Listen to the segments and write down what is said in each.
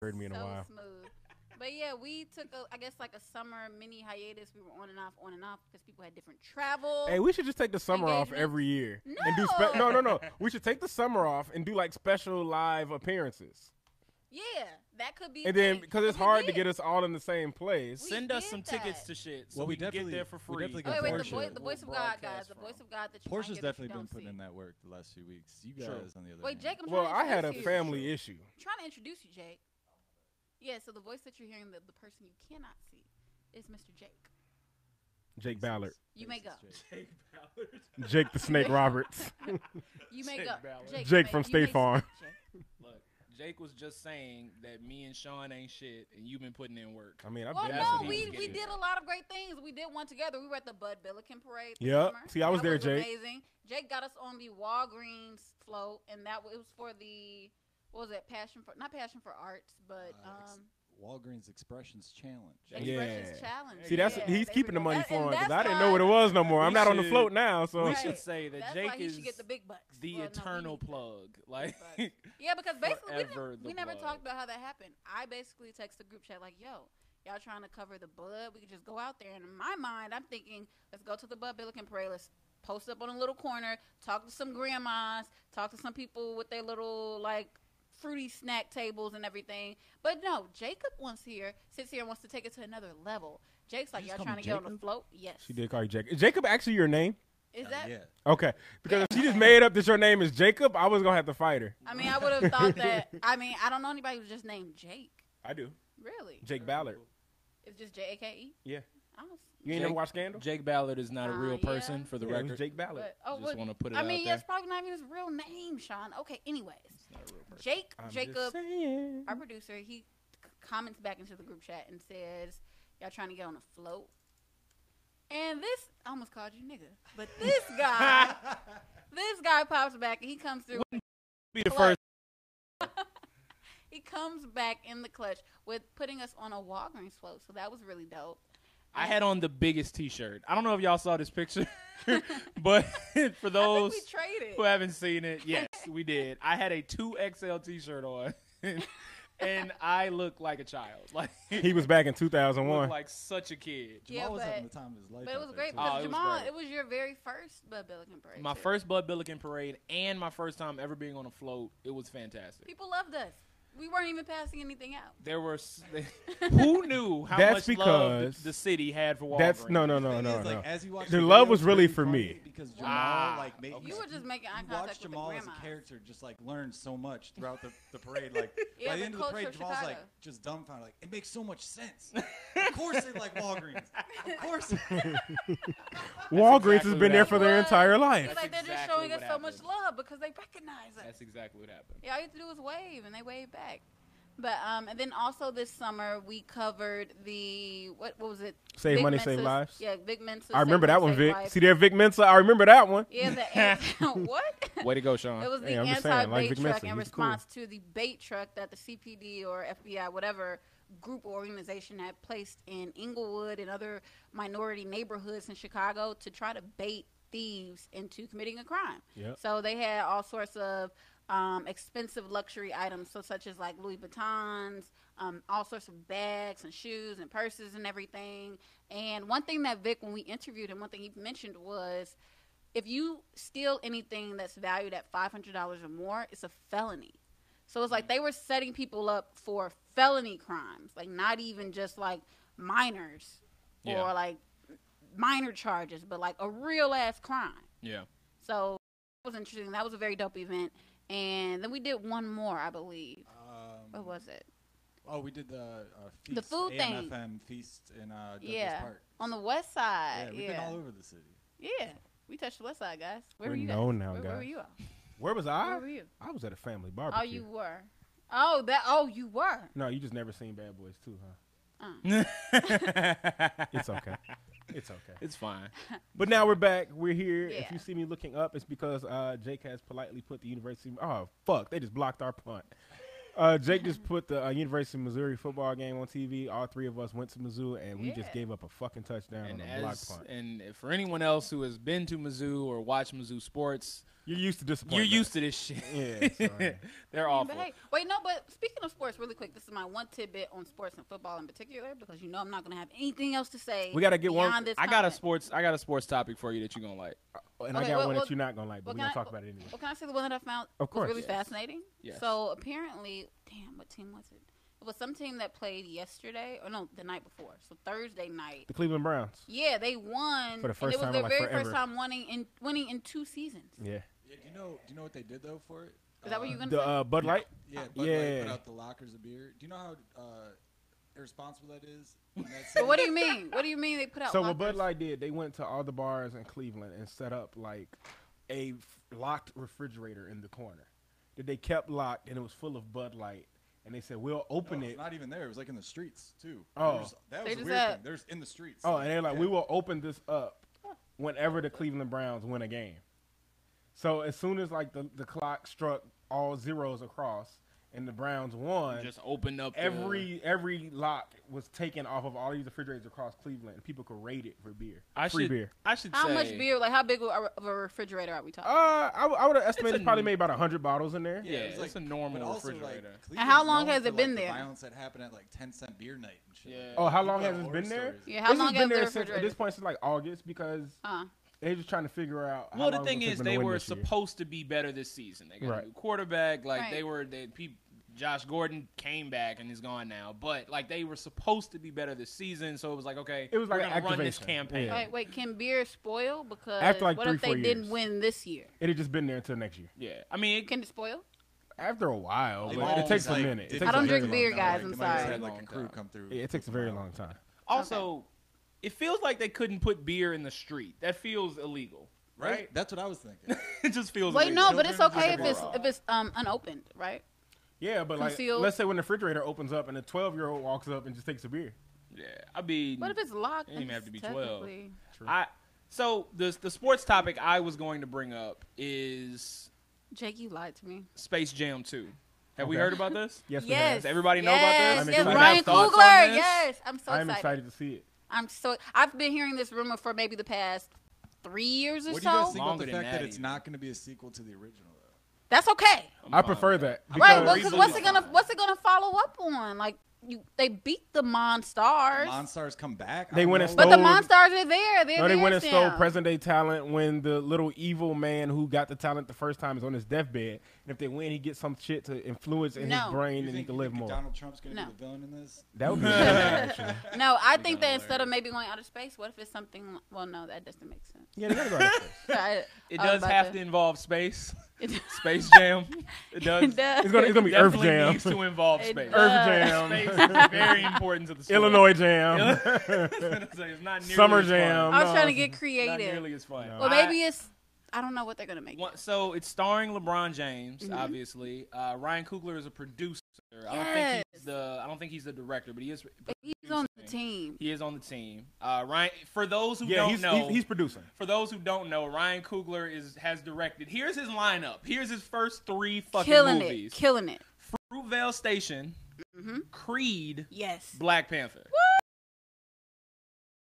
Heard me in a So while. smooth. But yeah, we took I guess like a summer mini hiatus. We were on and off because people had different travel. Hey, we should just take the summer off engagements. every year No. and do no. We should take the summer off and do like special live appearances. Yeah, that could be. And then thing. because it's We hard to did. get us all in the same place. We Send us did some that. tickets to shit so Well, we we can get definitely- there for we free. definitely Oh, got wait, the Portia. voice of God, guys. The voice of God that you Portia's might get that definitely you been don't putting see. in that work the last few weeks. You True. guys, on the other Wait, hand. Jake, I'm Well, trying I to had a introduce you. family issue. I'm trying to introduce you, Jake. Yeah, so the voice that you're hearing, the person you cannot see, is Mr. Jake. Jake Ballard. You may go. Jake Ballard. Jake the Snake Roberts. You may Jake go. Ballard. Jake you from may State Farm. speak, Jake. Look, Jake was just saying that me and Shawn ain't shit, and you've been putting in work. I mean, I've Well, been That's no, what he was we getting did at. a lot of great things. We did one together. We were at the Bud Billiken Parade this Yep. summer. See, I was That there, Jake. Amazing. Jake got us on the Walgreens float, and it was for the what was it? Not Passion for Arts, but Walgreens Expressions Challenge. Expressions Yeah. Challenge. See, that's Yeah, he's there keeping we the go. money That- for him and because that's I didn't know why- what it was no more. I'm We not on the should- float now, so We Right. should say that That's Jake why he is should get the big bucks. the Well, no, he eternal needs the plug. Like, big bucks. Yeah, because basically Forever we the never plug. talked about how that happened. I basically text the group chat like, "Yo, y'all trying to cover the Bud? We could just go out there." And in my mind, I'm thinking, let's go to the Bud Billiken Parade. Let's post up on a little corner, talk to some grandmas, talk to some people with their little like fruity snack tables and everything. But no, Jacob sits here and wants to take it to another level. Jake's like, You y'all just trying call to me get on the Jacob? float? Yes. she did call you Jacob. Is Jacob actually your name? Is that? Yeah. Okay, because if she just made up that your name is Jacob, I was gonna have to fight her. I mean, I would have thought that. I mean, I don't know anybody who's just named Jake. I do. Really? Jake Ballard. It's just Jake. Yeah. Oh, You ain't never watched Scandal? Jake Ballard is not a real yeah. person, for the Yeah, it was record. Jake Ballard. but, Just want to put it I out mean, there. it's probably not even his real name, Shawn. Okay, anyways. Not a real person. I'm just Jacob, saying. our producer, he comments back into the group chat and says, y'all trying to get on a float? And I almost called you nigga, but this guy pops back and he comes through. Be the first. He comes back in the clutch with putting us on a Walgreens float, so that was really dope. I had on the biggest T-shirt. I don't know if y'all saw this picture, but for I those think we traded. who haven't seen it, yes, we did. I had a 2XL T-shirt on, and I looked like a child. Like He was back in looked 2001. like such a kid. Yeah, Jamal was having but- the time of his life. But it out was there, great too. because Oh, it was Jamal, great. it was your very first Bud Billiken Parade. My too. first Bud Billiken parade and my first time ever being on a float. It was fantastic. People loved us. We weren't even passing anything out. There were who knew how That's much love because- the city had for Walgreens. That's no. The thing is, like, as you watch The the love video, was it's really really for funny me. because Jamal, Ah, like, made okay. You were just making eye you contact watch with Jamal the as a grandmas. character just like learn so much throughout the parade. Like Yeah, by the the end of the culture parade, of Jamal's like Chicago. just dumbfounded. Like it makes so much sense. Of course they like Walgreens. Of course. Walgreens exactly has been what there for their What? entire It's life. like they're just exactly showing us what so much happened. love because they recognize us. That's exactly what happened. Yeah, all you have to do is wave, and they wave back. But and then also this summer we covered the what was it? Save Vic money, Mensa's- save lives. Yeah, Vic Mensa. I remember Save that Money, one, Save Vic. Lives. See there, Vic Mensa. I remember that one. Yeah, what? Way to go, Shawn. It was the Hey, I'm just saying, like anti-bait Vic truck Mensa, in he's cool. response to the bait truck that the CPD or FBI, whatever group or organization had placed in Inglewood and other minority neighborhoods in Chicago to try to bait thieves into committing a crime. Yep. So they had all sorts of expensive luxury items, so such as like Louis Vuittons, all sorts of bags and shoes and purses and everything. And one thing that Vic, when we interviewed him, one thing he mentioned was, if you steal anything that's valued at $500 or more, it's a felony. So it's like they were setting people up for felony crimes, like not even just like minors Yeah. or like minor charges, but like a real ass crime. Yeah. So that was interesting. That was a very dope event. And then we did one more, I believe. What was it? Oh, we did the feast, The food thing. AMFM feast in Douglas Yeah, Park. on the west side. Yeah, we've been all over the city. Yeah, we touched the west side, guys. Where We're were you known guys? now, Where guys. were you? At? Where was Where I? were you? I was at a family Oh, barbecue. you were. Oh, you were. No, you just never seen Bad Boys 2, huh? Uh. It's okay. It's okay. It's fine. But now we're back. We're here. If Yeah. you see me looking up, it's because Jake has politely put the University. Oh, fuck. They just blocked our punt. Jake just put the University of Missouri football game on TV. All three of us went to Mizzou, and we just Yeah. gave up a fucking touchdown And on a block punt. and for anyone else who has been to Mizzou or watched Mizzou sports, You're used to You're disappointment. used to this shit. Yeah, sorry. They're But awful. hey, wait, no, but speaking of sports, really quick, this is my one tidbit on sports and football in particular, because you know I'm not going to have anything else to say. We gotta get one- beyond this I got a comment. sports topic for you that you're gonna like. And Okay, I got well, one well, that you're not gonna like, but well, we're gonna can I- talk about it anyway. Well, can I say the one that I found Of course. was really Yes. fascinating? Yes. So apparently, damn, what team was it? It was some team that played yesterday, or no, the night before. So Thursday night. The Cleveland Browns. Yeah, they won. For the first and it time was in, their like, very forever. first time winning in 2 seasons. Yeah. Yeah, do you know what they did though for it? Is that what you're gonna The say? Bud Light. Yeah, Bud Yeah. Light put out the lockers of beer. Do you know how irresponsible that is? in that But what do city? you mean? What do you mean they put out? So what Bud lockers? Light did, they went to all the bars in Cleveland and set up like a locked refrigerator in the corner that they kept locked, and it was full of Bud Light. And they said, "We'll open No, it." it's not even there. It was like in the streets too. Oh. That They was a just weird had- thing. There's in the streets. Oh, and they're like, Yeah. "We will open this up whenever the Cleveland Browns win a game." So as soon as like the clock struck all zeros across and the Browns won, Just opened up every lock was taken off of all these refrigerators across Cleveland, and people could rate it for beer. Free beer. I should How say much beer? Like how big of a refrigerator are we talking? I would have estimated a- probably made about 100 bottles in there. Yeah, it was it's a normal but also, refrigerator. Cleveland's And how long known has it for, been the there? Violence that happened at like 10-cent beer night and shit. Yeah. Oh, how long People has have it been horror there? stories. Yeah, how This long has has been the there since, at refrigerator? this point since like August, because they're just trying to figure out. How Well, the long thing it's is, been they to win were this year. supposed to be better this season. They got Right. a new quarterback. Like Right. Josh Gordon came back and is gone now. But like they were supposed to be better this season, so it was like, okay, It was like we're an gonna run this activation. campaign. Yeah. Wait, can beer spoil? Because After, like, what if 3-4 they didn't years. win this year? It had just been there until next year. Yeah, I mean, Can it spoil? After a while, They but might it have takes just, a like, minute. It did takes I don't a drink very beer, long guys. time. I'm They might have sorry. had like Long a crew time. come through. Yeah, it takes a very long time. also, it feels like they couldn't put beer in the street. That feels illegal, right? That's what I was thinking. It just feels Wait, illegal. no, but it's Children okay just if it's unopened, right? Yeah, but like, Concealed. let's say when the refrigerator opens up and a 12-year-old walks up and just takes a beer. Yeah, I mean, What if it's locked? It didn't even and have to be it's 12. technically- So the sports topic I was going to bring up is Jake, you lied to me. Space Jam 2. Have we Okay. heard about this? Yes, we Yes. have. Does everybody know about this? Yes, I'm yes, excited. Ryan Have thoughts on Coogler. this? Yes, I'm so I'm excited. excited to see it. I've been hearing this rumor for maybe the past 3 years or What do you guys so. think about Longer the than fact that that it's even. not going to be a sequel to the original? Though? That's okay. I prefer that. Right, well, because- because what's it gonna follow up on? Like they beat the Monstars, Monstars come back. They went and but the stole- Monstars are there. They're No, they there went and stole still. present day talent when the little evil man who got the talent the first time is on his deathbed. And if they win, he gets some shit to influence in his No. brain and he can live more. Donald Trump's going to No. be the villain in this? That would be actually. No, I Be think kinda that instead of hilarious. maybe going outer space, what if it's something? Well, no, that doesn't make sense. Yeah, they gotta go to space. It I was does about have to involve space. It Space Jam. It does. It does. It's gonna be Earth Definitely Jam, needs to involve It space. does. Earth Jam, Space is very important to the story. Illinois Jam, It's not nearly Summer as fun. Jam. I was No, trying to it's get Not creative. nearly as fun. No. Well, maybe it's. I don't know what they're gonna make. So it's starring LeBron James, Mhm. obviously. Ryan Coogler is a producer. I don't think he's the director, but he is. But he's on the producing. team. He is on the team. Ryan. For those who Yeah, don't he's, know, he's producing. for those who don't know, Ryan Coogler has directed. Here's his lineup. Here's his first 3 fucking Killing movies: it. Killing it. Fruitvale Station, Mhm. Creed, Yes. Black Panther.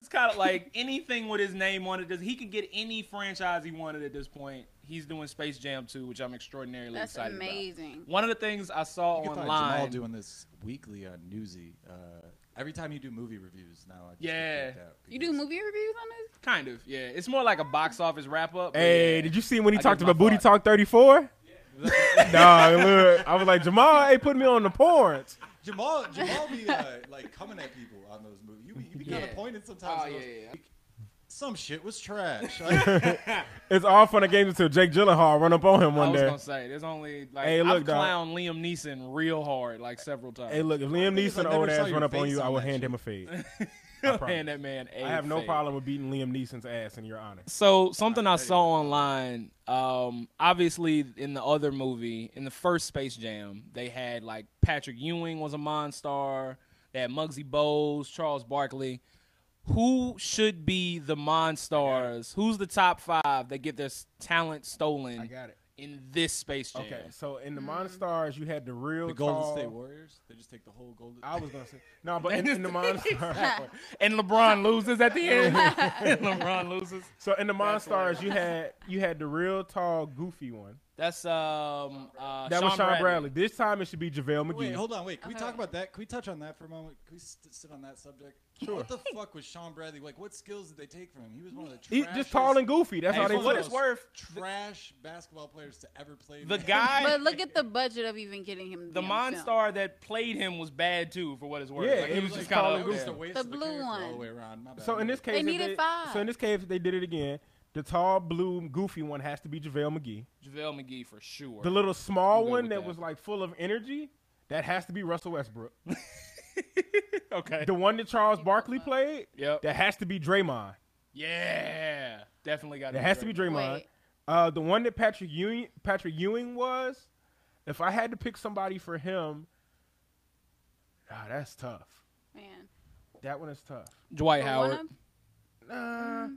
It's kind of like anything with his name on it. He could get any franchise he wanted at this point. He's doing Space Jam 2, which I'm extraordinarily That's excited amazing. about. One of the things I saw You can find online. Jamal doing this weekly on Newsy. Every time you do movie reviews now, I just get Yeah. kicked out You do because- movie reviews on this? Kind of, yeah. It's more like a box office wrap up. Hey, did you see when he I talked give my about Booty thought. Talk 34? Nah, look, I was like, Jamal ain't putting me on the porns. Jamal be like coming at people on those movies. You be kind Yeah. of pointed sometimes. Oh, in those- yeah. Some shit was trash. It's all fun and games until Jake Gyllenhaal run up on him I one was day. gonna say there's only like Hey, look, I've dog. clowned Liam Neeson real hard like several times. Hey, look, if Liam thing is, I Neeson never old saw ass your run up on face you, I on will that hand shit. him a fade. hand promise. that man. I have no fade. problem with beating Liam Neeson's ass in your honor. So something I saw online, obviously in the other movie, in the first Space Jam, they had like Patrick Ewing was a Monstar. They had Muggsy Bogues, Charles Barkley. Who should be the Monstars? Who's the top 5 that get their talent stolen got it. in this Space Jam. Okay, so in the Monstars, you had the real The Golden tall. State Warriors. They just take the whole Golden. I was gonna say no, but in the Monstars. And LeBron loses at the end. And LeBron loses. So in the Monstars, you had the real tall, goofy one. That's That was Shawn Bradley. This time it should be JaVale McGee. Wait, hold on. Wait, can we Okay. talk about that? Can we touch on that for a moment? Can we sit on that subject? Sure. What the fuck was Shawn Bradley like? What skills did they take from him? He was one of the He's trashest, just tall and goofy. That's Hey, all they for what put. it's worth, trash basketball players to ever play. the man. guy, But look at the budget of even getting him. the Monstar that played him was bad too, for what it's worth. Yeah, Like, it he was was just just tall kind and of goofy. a waste The of a blue character one. all the way around. My bad. So in this case, They needed five. So in this case, they did it again. The tall, blue, goofy one has to be JaVale McGee. JaVale McGee for sure. The little small I'm good one with that that. was like full of energy, that has to be Russell Westbrook. Okay. The one that Charles Barkley played, Yep. that has to be Draymond. Yeah. Definitely got That has to be Draymond. Wait. The one that Patrick Ewing was, if I had to pick somebody for him, that's tough. Man. That one is tough. Dwight For Howard. one of- Nah,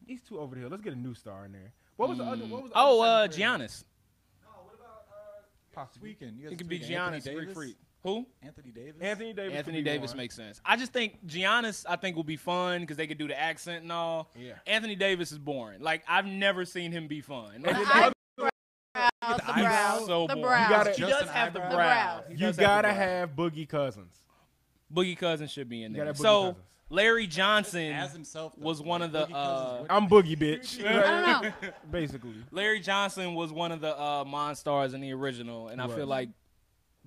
he's too over the hill. Let's get a new star in there. What was the other? What was the Oh, other player? Giannis. Possibly. Tweaking. You guys It could be tweaking. Anthony Giannis, Greek Davis? freak. Who? Anthony Davis. Anthony Davis. Anthony could be Davis one. makes sense. I just think Giannis, I think, will be fun because they could do the accent and all. Yeah. Anthony Davis is boring. Like, I've never seen him be fun. And The then eyebrows, the the brows, so the boring. brows. You gotta- He Just does an have the eyebrow. The brows. brows. He You does have the gotta brows. have Boogie Cousins. Boogie Cousins should be in You there. gotta have Boogie So Cousins. Larry Johnson As himself, though. was one of the. Boogie Cousins would- I'm Boogie, bitch. I don't know. Basically. Larry Johnson was one of the Monstars in the original, and I He feel was. like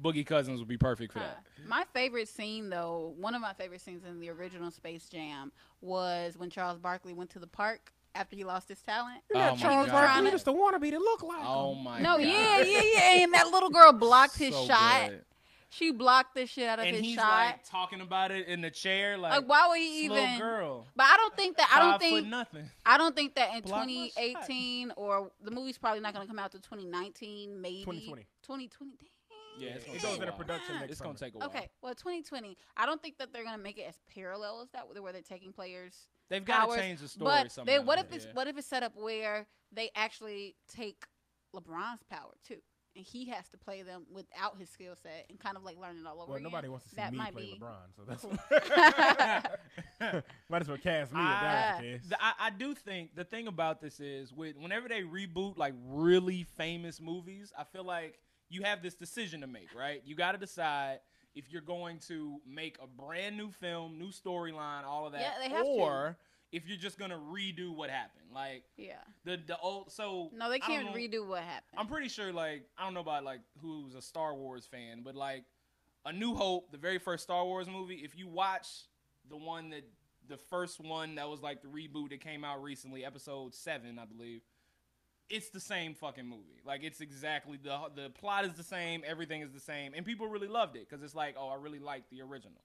Boogie Cousins would be perfect for that. My favorite scene, though, one of my favorite scenes in the original Space Jam was when Charles Barkley went to the park after he lost his talent. Oh my Charles God. Barkley Trying to- just a wannabe to look like Oh him. my No, God. yeah. And that little girl blocked his So shot. good. She blocked the shit out of And his he's shot. like talking about it in the chair, like Why would he this little even? girl. But I don't think that. I don't 5 foot think. nothing. I don't think that in Block my shot. 2018 or the movie's probably not going to come out to 2019, maybe 2020. 2020. Damn. Yeah, it's gonna It take goes a into while. production next It's gonna summer. take a while. Okay, well, 2020. I don't think that they're going to make it as parallel as that, where they're taking players. They've got to powers, change the story But somehow. what if it's Yeah. what if it's set up where they actually take LeBron's power too, and he has to play them without his skill set and kind of like learn it all over Well, again. nobody wants to see That me might play be. LeBron, so that's might as well cast me if that's the case. I do think the thing about this is whenever they reboot like really famous movies, I feel like you have this decision to make, right? You got to decide if you're going to make a brand new film, new storyline, all of that, Yeah, they have to. or if you're just gonna redo what happened, like Yeah. the old. So No, they I don't can't know. redo what happened. I'm pretty sure, like, I don't know about, like, who's a Star Wars fan, but, like, A New Hope, the very first Star Wars movie, if you watch the first one that was, like, the reboot that came out recently, episode 7, I believe, it's the same fucking movie. Like, it's exactly, the plot is the same, everything is the same, and people really loved it, because it's like, oh, I really like the original.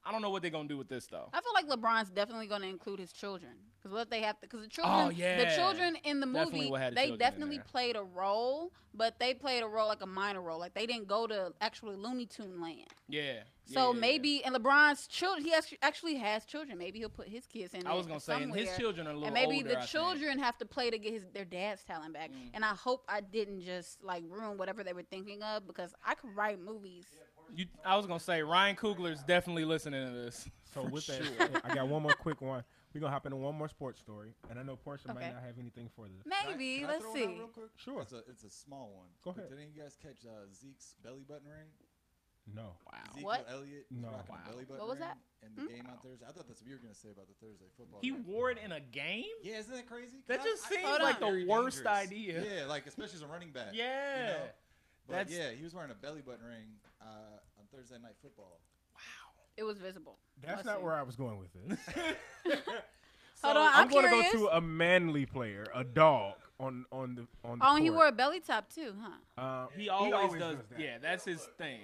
I don't know what they're going to do with this, though. I feel like LeBron's definitely going to include his children because what they have to, because the children, yeah. the children in the Definitely movie, what had the they children in definitely there. played a role, but they played a role like a minor role. Like they didn't go to actually Looney Tune land. Yeah. So Yeah. maybe, and LeBron's children, he actually has children. Maybe he'll put his kids in. I was going to say, and his somewhere. children are a little And maybe older, the I think. children have to play to get their dad's talent back. And I hope I didn't just like ruin whatever they were thinking of because I could write movies. I was going to say, Ryan Coogler's definitely listening to this. So with that, I got one more quick one. We're going to hop into one more sports story, and I know Portia might Okay. not have anything for this. Maybe. Can I Let's throw one out see. real quick? Sure. It's a small one. Go ahead. Did any of you guys catch Zeke's belly button ring? No. Wow. Ezekiel What? Elliott was No. rocking a Wow. belly button What was ring that? in the game on Thursday. I thought that's what you were going to say about the Thursday football He game. wore it in a game? Yeah, isn't that crazy? That 'Cause just seems Hold like on. the very worst dangerous. idea. Yeah, like especially as a running back. Yeah. You know? But That's- yeah, he was wearing a belly button ring on Thursday Night Football. It was visible. That's Let's not see. where I was going with this. Hold on, I'm I'm going to curious. go to a manly player, a dog on the Oh, and he court. wore a belly top too, huh? He always does that. Yeah, that's his thing.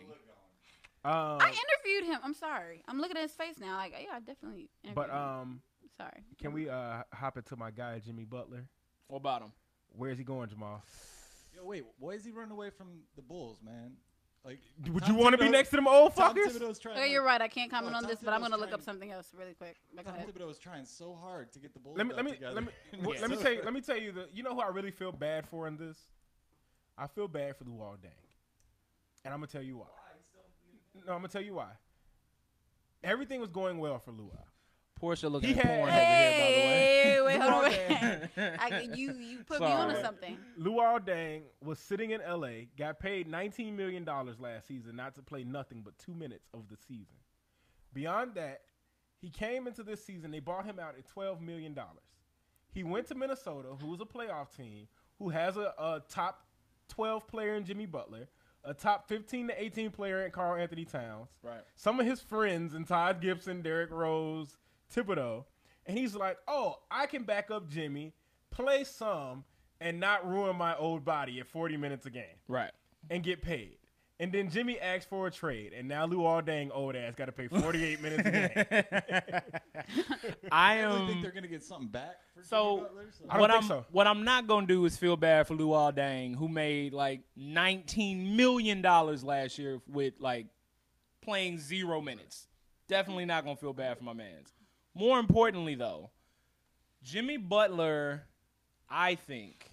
Um, I interviewed him. I'm sorry. I'm looking at his face now. Like, yeah, I definitely interviewed but him. Sorry. can we hop into my guy Jimmy Butler? What about him? Where is he going, Jamal? Yo, wait, why is he running away from the Bulls, man? Like, Would Tom you want to be Thibodeau- next to them old Tom fuckers? Thibodeau's trying. Okay, you're right. I can't comment No, on Tom this, but I'm Thibodeau's gonna look up trying- something else really quick. Go Tom ahead. Thibodeau was trying so hard to get the Bulls. Let me back together. let me Yeah. tell you. Let me tell you you know who I really feel bad for in this. I feel bad for Luol Deng. And I'm going to tell you why. No, I'm going to tell you why. Everything was going well for Luol. Portia looking He at porn had- over here, by the way. Wait, hold on. Luol You put me Sorry. on to something. Luol Deng was sitting in L.A., got paid $19 million last season not to play nothing but 2 minutes of the season. Beyond that, he came into this season, they bought him out at $12 million. He went to Minnesota, who was a playoff team, who has a top 12 player in Jimmy Butler, a top 15 to 18 player in Karl Anthony Towns, Right. some of his friends in Todd Gibson, Derrick Rose, Thibodeau, and he's like, oh, I can back up Jimmy, play some, and not ruin my old body at 40 minutes a game Right. and get paid. And then Jimmy asked for a trade, and now Luol Deng old ass got to pay 48 minutes a game. I I really am. think they're gonna get something back for So- Jimmy Butler. I don't think so. What I'm not gonna do is feel bad for Luol Deng, who made like $19 million last year with like playing 0 minutes. Definitely not gonna feel bad for my mans. More importantly, though, Jimmy Butler, I think,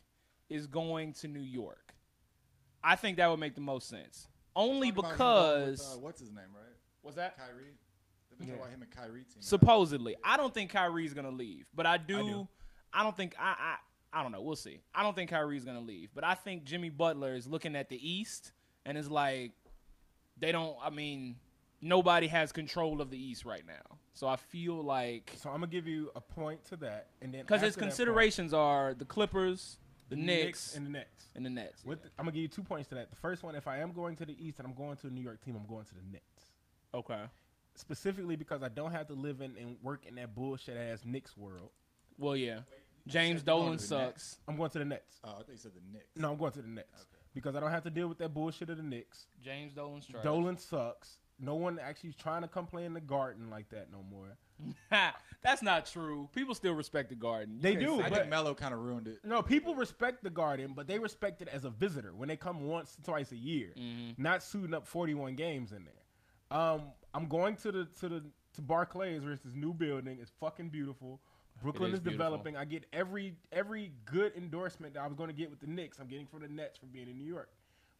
is going to New York. I think that would make the most sense. Only Talking about him because with, what's his name, right? what's that? Kyrie. They've been talking about him and Kyrie team. Supposedly, I don't think Kyrie's gonna leave, but I do. I do. I don't think I don't know. We'll see. I don't think Kyrie's gonna leave, but I think Jimmy Butler is looking at the East and is like, they don't. I mean, nobody has control of the East right now, so I feel like So I'm going to give you a point to that. And then because his after that point, considerations are the Clippers, the Knicks, and the Nets. and the Nets. I'm going to give you 2 points to that. The first one, if I am going to the East and I'm going to a New York team, I'm going to the Nets. Okay. Specifically because I don't have to live in and work in that bullshit-ass Knicks world. Well, yeah. James said you're going Dolan to the sucks. I'm going to the Nets. Oh, I thought you said the Knicks. No, I'm going to the Nets. Okay. Because I don't have to deal with that bullshit of the Knicks. James Dolan's trash. Dolan sucks. No one actually is trying to come play in the Garden like that no more. That's not true. People still respect the Garden. They do, I but think Melo kind of ruined it. no, people respect the Garden, but they respect it as a visitor when they come once to twice a year, not suiting up 41 games in there. I'm going to Barclays, where it's this new building. It's fucking beautiful. Brooklyn is is beautiful. developing. I get every good endorsement that I was going to get with the Knicks. I'm getting from the Nets for being in New York.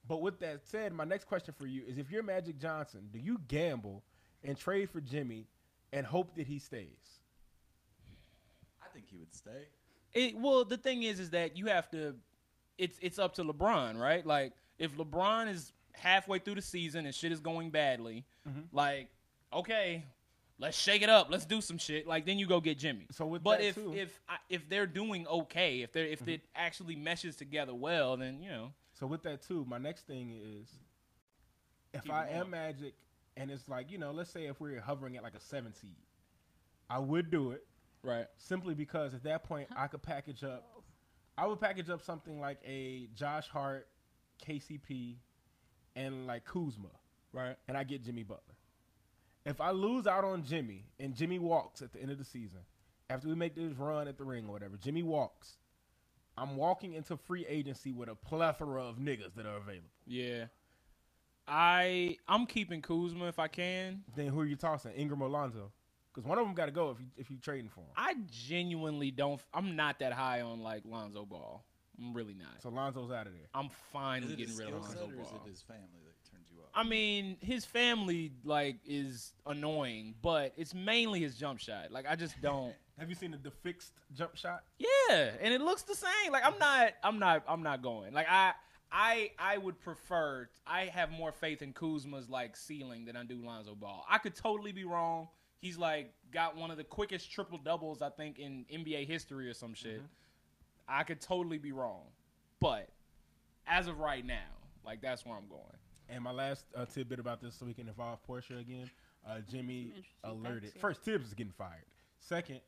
But with that said, my next question for you is: if you're Magic Johnson, do you gamble and trade for Jimmy and hope that he stays? I think he would stay. Well, the thing is that you have to. It's up to LeBron, right? Like, if LeBron is halfway through the season and shit is going badly, like, okay, let's shake it up, let's do some shit. Like, then you go get Jimmy. So with but that too- if they're doing okay, if it actually meshes together well, then you know. So with that too, my next thing is, if Keep I it am going. Magic and it's like, let's say if we're hovering at like a 7 seed, I would do it Right. simply because at that point I could package up. I would package up something like a Josh Hart, KCP, and like Kuzma, Right. and I get Jimmy Butler. If I lose out on Jimmy and Jimmy walks at the end of the season, after we make this run at the ring or whatever, Jimmy walks. I'm walking into free agency with a plethora of niggas that are available. Yeah. I'm keeping Kuzma if I can. Then who are you tossing? Ingram or Lonzo? Because one of them got to go if you trading for him. I genuinely don't. I'm not that high on like Lonzo Ball. I'm really not. So Lonzo's out of there. I'm fine Is with it his getting rid of skill Lonzo set or is Ball. it his family that turns you up? I mean, his family like is annoying, but it's mainly his jump shot. Like, I just don't. Have you seen the fixed jump shot? Yeah, and it looks the same. Like, I'm not going. Like, I would prefer. I have more faith in Kuzma's like ceiling than I do Lonzo Ball. I could totally be wrong. He's like got one of the quickest triple doubles I think in NBA history or some shit. I could totally be wrong, but as of right now, like that's where I'm going. And my last tidbit about this, so we can involve Portia again. Jimmy Interesting alerted. facts here. First, Tibbs is getting fired. Second,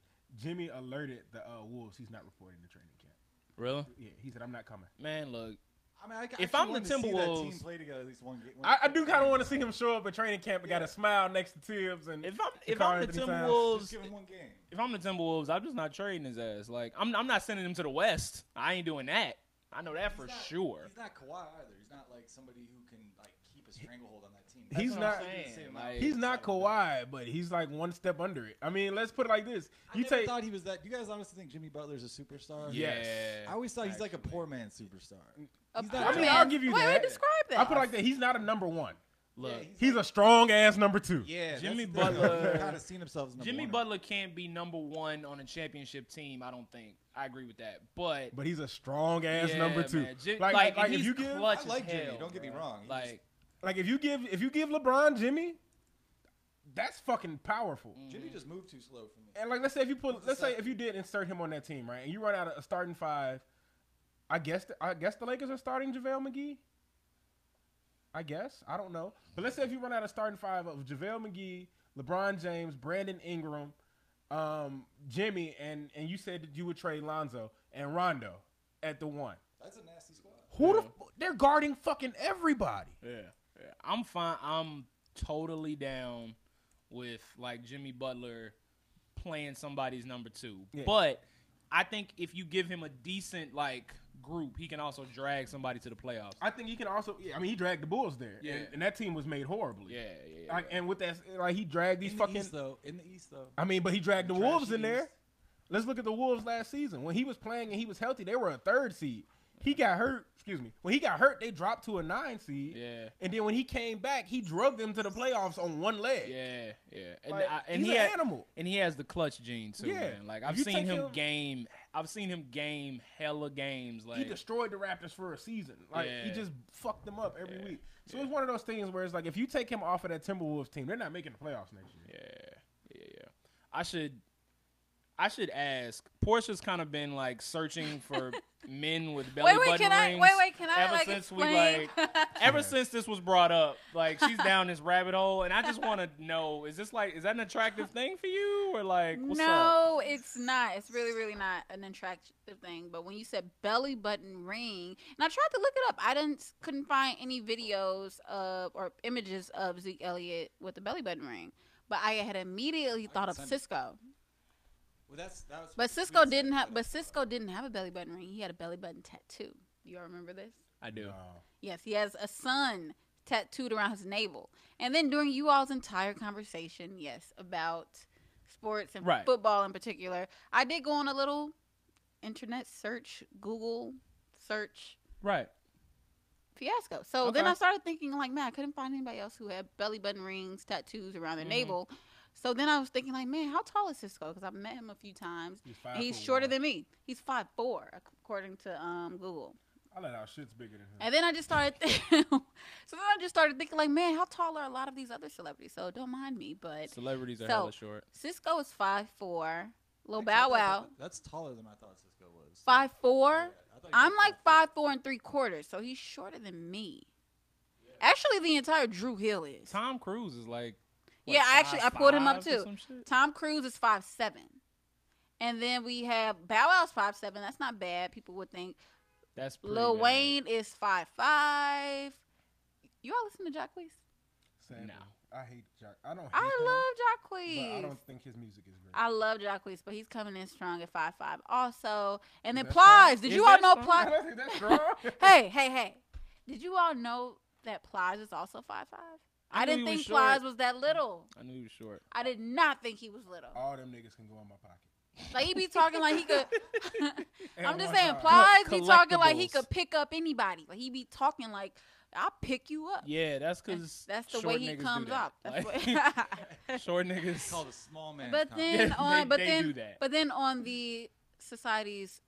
Jimmy alerted the Wolves he's not reporting to training camp. Really? Yeah, he said I'm not coming. Man, look. I mean, If actually I'm the wanted to see that Timberwolves- team play together at least one game. I do kind of want to see him show up at training camp and got a smile next to Tibbs and If I'm Karl the Anthony Towns. Timberwolves, Just give him one game. if I'm the Timberwolves, I'm just not trading his ass. Like, I'm not sending him to the West. I ain't doing that. I know that for He's not- sure. He's not Kawhi either. He's not like somebody who can like keep a stranglehold on that team. He's what not. I'm saying. Like, He's not Kawhi, but he's like one step under it. I mean, let's put it like this: I never thought he was that. You guys honestly think Jimmy Butler's a superstar? Yes. I always thought he's like a poor man superstar. He's I not. mean, I'll give you Wait, that. describe that. I put it like that. He's not a number one. look, He's a strong ass number two. Yeah, Jimmy that's the thing. Butler- He kind of seen himself as number Jimmy one. Butler can't be number one on a championship team. I don't think. I agree with that. But But he's a strong ass yeah, number two. man. Like and if he's you give clutch I like as Jimmy. hell, Don't get me bro. wrong. He Like like if you give LeBron Jimmy, that's fucking powerful. Jimmy just moved too slow for me. And like let's say What's the if you did insert him on that team, right? And you run out a starting five, I guess the Lakers are starting JaVale McGee. I guess. I don't know. But let's say if you run out a starting five of JaVale McGee, LeBron James, Brandon Ingram, Jimmy, and you said that you would trade Lonzo and Rondo at the one. That's a nasty squad. They're guarding fucking everybody. yeah. I'm fine. I'm totally down with like Jimmy Butler playing somebody's number two. Yeah. But I think if you give him a decent like group, he can also drag somebody to the playoffs. I think he can also. Yeah, I mean, he dragged the Bulls there, Yeah. and that team was made horribly. Yeah. Like, and with that, like he dragged these In fucking. the East, though. I mean, but he dragged the Trashy Wolves in there. East. Let's look at the Wolves last season when he was playing and he was healthy. They were a 3rd seed. He got hurt. Excuse me. When he got hurt, they dropped to a 9 seed. Yeah. And then when he came back, he drugged them to the playoffs on one leg. Yeah. And, Like, and he's he an animal. And he has the clutch gene too, Yeah. man. Like If I've you seen take him him- game. I've seen him game hella games. Like He destroyed the Raptors for a season. Like he Yeah. just fucked them up every week. So it's one of those things where it's like if you take him off of that Timberwolves team, they're not making the playoffs next year. Yeah. I should ask. Portia's kind of been like searching for men with belly button Can I? rings. Can I Ever like since explain? ever since this was brought up, like she's down this rabbit hole, and I just want to know: is that an attractive thing for you, or like what's up? No, it's not. It's really, really not an attractive thing. But when you said belly button ring, and I tried to look it up, couldn't find any videos or images of Zeke Elliott with a belly button ring. But I had immediately thought of send it. Cisco. Well, that was But Cisco didn't have. But Cisco didn't have a belly button ring. He had a belly button tattoo. You all remember this? I do. Yes, he has a sun tattooed around his navel. And then during you all's entire conversation, yes, about sports and Right. football in particular, I did go on a little internet search, Google search Right. fiasco. So then Okay. I started thinking, like, man, I couldn't find anybody else who had belly button rings, tattoos around their navel. So then I was thinking, like, man, how tall is Cisco? Because I've met him a few times. And he's shorter than me. He's 5'4", according to Google. I let out shit's bigger than him. And then I just started thinking, like, man, how tall are a lot of these other celebrities? So don't mind me, but Celebrities are So- hella short. Cisco is 5'4", Lil Actually, Bow Wow That's taller than I thought Cisco was. 5'4". Yeah, I thought he I'm was like 5'4" and 3/4", so he's shorter than me. Actually, the entire Drew Hill is. Tom Cruise is like. what, Yeah, I pulled him up 5'5" or too. some shit? Tom Cruise is 5'7", and then we have Bow Wow's 5'7". That's not bad. People would think. That's pretty Lil bad. Wayne is 5'5". You all listen to Jacquees? Sadly, No. I hate Jack. I don't hate I him, love but I Jacquees. don't think his music is great. I love Jacquees, but he's coming in strong at 5'5". Also, and then Is that Plies. strong? Did Is you all that know strong? I Plies? don't think that's strong. Hey. Did you all know that Plies is also 5'5"? I knew didn't he was think short. Plies was that little. I knew he was short. I did not think he was little. All them niggas can go in my pocket. Like, he be talking like he could. At I'm just one saying, time. Plies be talking like he Collectibles. could pick up anybody. Like, he be talking like, I'll pick you up. Yeah, that's because That's the way he comes off. That's Like, what. short It's niggas. called a small man. But comment. then Yeah, on, they do that. but then on the society's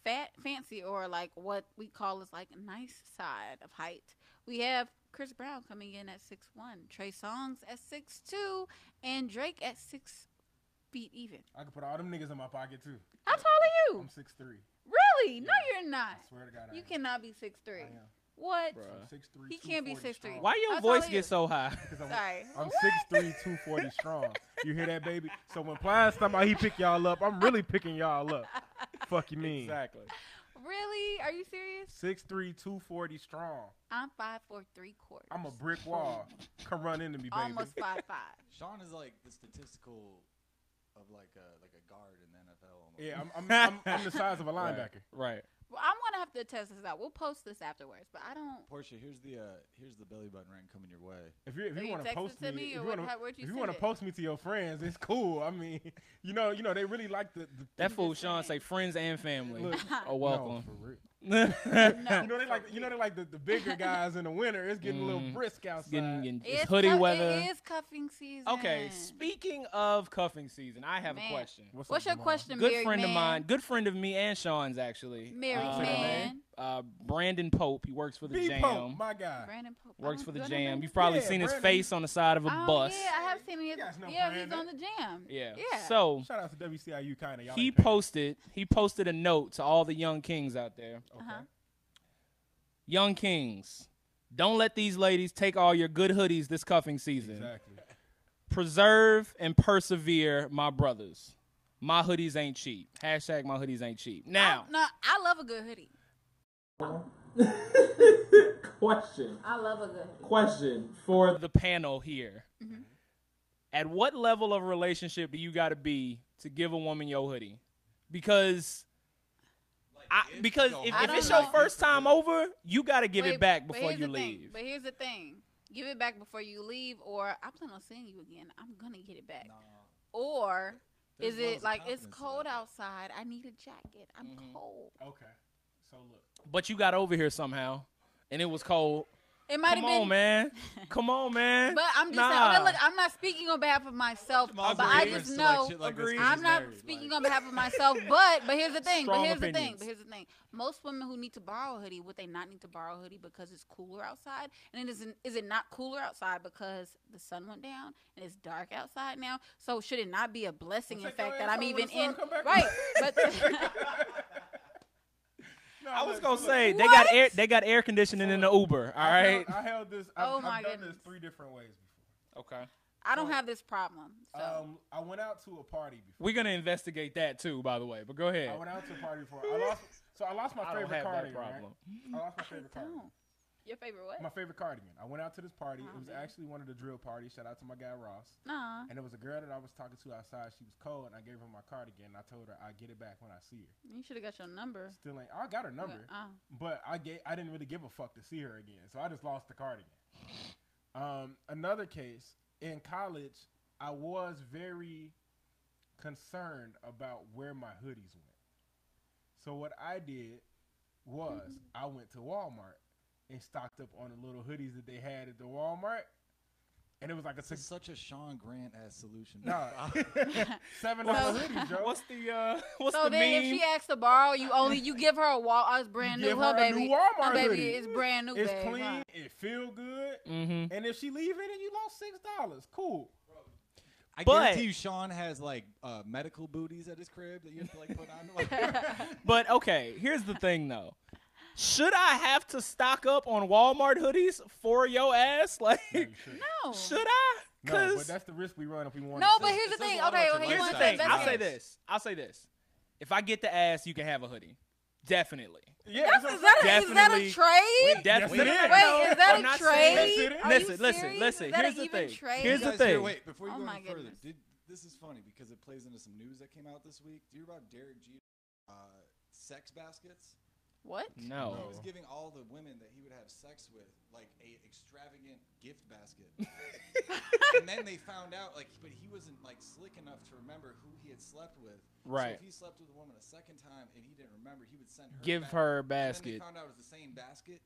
fancy, or like what we call is like nice side of height, we have Chris Brown coming in at 6'1", Trey Songz at 6'2", and Drake at 6 feet even. I could put all them niggas in my pocket too. How tall are you? I'm 6'3". Really? No, Yeah. you're not. I swear to God, I You am. cannot be 6'3". I am. What? Bruh. I'm 6'3". He can't be 240 6'3". strong. Why your How tall voice are you? get so high? 'Cause Sorry. I'm 6'3", 240 strong. You hear that, baby? So when Plies talking about he pick y'all up, I'm really picking y'all up. Fuck you mean? Exactly. Really? Are you serious? 6'3", 240 strong. I'm 5'4", 3/4". I'm a brick wall. Come run into me, baby. Almost 5'5". Shawn is like the statistical of like a guard in the NFL. Almost. Yeah, I'm the size of a linebacker. Right. Well, I'm gonna have to test this out. We'll post this afterwards, but I don't. Portia, here's the belly button ring coming your way. If you want to text post it to me, me, if or you what- wanna- how- where'd you if you send want to it? post me to your friends, it's cool. I mean, they really like the That fool just Shawn saying. say friends and family Look, are welcome. No, for real. No. They like the bigger guys in the winter. It's getting a little brisk outside. It's hoodie weather. It is cuffing season. Okay, speaking of cuffing season, I have Man. a question. What's What's up, your Jamal? question, Good married friend of man? mine, good friend of me and Shawn's actually. Married Uh, man. Brandon Pope. He works for the B Jam. Pope, my guy. Brandon Pope. Works I for the don't know Jam. Brandon. You've probably Yeah, seen his Brandon. face on the side of a bus. Yeah, I have seen him. You guys know He's Brandon. on the Jam. Yeah. Yeah. So Shout out to WCIU, kind of. he posted a note to all the young kings out there. Okay. Uh-huh. Young kings, don't let these ladies take all your good hoodies this cuffing season. Exactly. Preserve and persevere, my brothers. My hoodies ain't cheap. Hashtag my hoodies ain't cheap. Now, I love a good hoodie. question. I love a good hoodie. Question for the panel here. At what level of relationship do you got to be to give a woman your hoodie? Because if it's your first time over, you got to give it back before you leave. But here's the thing. Give it back before you leave, or I plan on seeing you again. I'm going to get it back. Or There's is levels it of like, it's confidence to cold that. outside. I need a jacket. I'm cold. Okay. So look. But you got over here somehow, and it was cold. It might have Come been. on, man. Come on, man. But I'm just saying, okay, look, I'm not speaking on behalf of myself, Jamal's but a I hater just to know like shit like this 'cause I'm he's not married, speaking like. on behalf of myself. But here's the thing. Strong But here's the opinions. thing. Most women who need to borrow a hoodie, would they not need to borrow a hoodie because it's cooler outside? And is it not cooler outside because the sun went down and it's dark outside now? So should it not be a blessing, Well, in take your fact, that ass I'm home even when the sun in? come back Right. up. But No, I was look, gonna so say What? they got air conditioning in the Uber. All right. I held this. Oh, I've my done this goodness. 3 different ways before. Okay. I don't have this problem. So I went out to a party before. We're gonna investigate that too, by the way. But go ahead. I went out to a party before. I lost my I don't favorite have that cardigan. problem. Right? I lost my favorite cardigan. don't. Your favorite what? My favorite cardigan. I went out to this party. Oh, It was man. actually one of the drill parties. Shout out to my guy Ross. Nah. And it was a girl that I was talking to outside. She was cold, and I gave her my cardigan. And I told her I'd get it back when I see her. You should have got your number. Still ain't. I got her number, Oh. but I didn't really give a fuck to see her again. So I just lost the cardigan. Another case in college, I was very concerned about where my hoodies went. So what I did was I went to Walmart and stocked up on the little hoodies that they had at the Walmart. And it was like This is such a Sean Grant ass solution. Nah. $7 So- hoodies, Joe. What's So the then, meme? if she asks to borrow, you give her a brand You new, give huh, her a baby? new Walmart Huh, baby, hoodie. it's brand new, It's babe, clean. huh? It feel good. Mm-hmm. And if she leave it and you lost $6, cool. I But- guarantee you, Sean has like medical booties at his crib that you have to like put on. Like, But okay, here's the thing though. Should I have to stock up on Walmart hoodies for your ass? Like, No, you shouldn't. No. should I? No, but that's the risk we run if we want. No, to but sell. here's the It says thing. a lot Okay, about okay, your you here's want the to thing. say I'll say this? this. I'll say this. If I get the ass, you can have a hoodie. Definitely. Yeah, Is that's that Definitely. a trade? Definitely. Yes, it is. Wait, is that I'm a not trade? saying- Yes, it is. Are you Listen. serious? Is that Here's an the even thing. trade? Here's You the guys hear- thing. Wait, before you Oh go my any further, goodness. this is funny because it plays into some news that came out this week. Do you hear about Derek Jeter sex baskets? What? No. He was giving all the women that he would have sex with like a extravagant gift basket. And then they found out but he wasn't like slick enough to remember who he had slept with. Right. So if he slept with a woman a second time and he didn't remember, he would send her Give back. her a And then basket. they found out it was the same basket.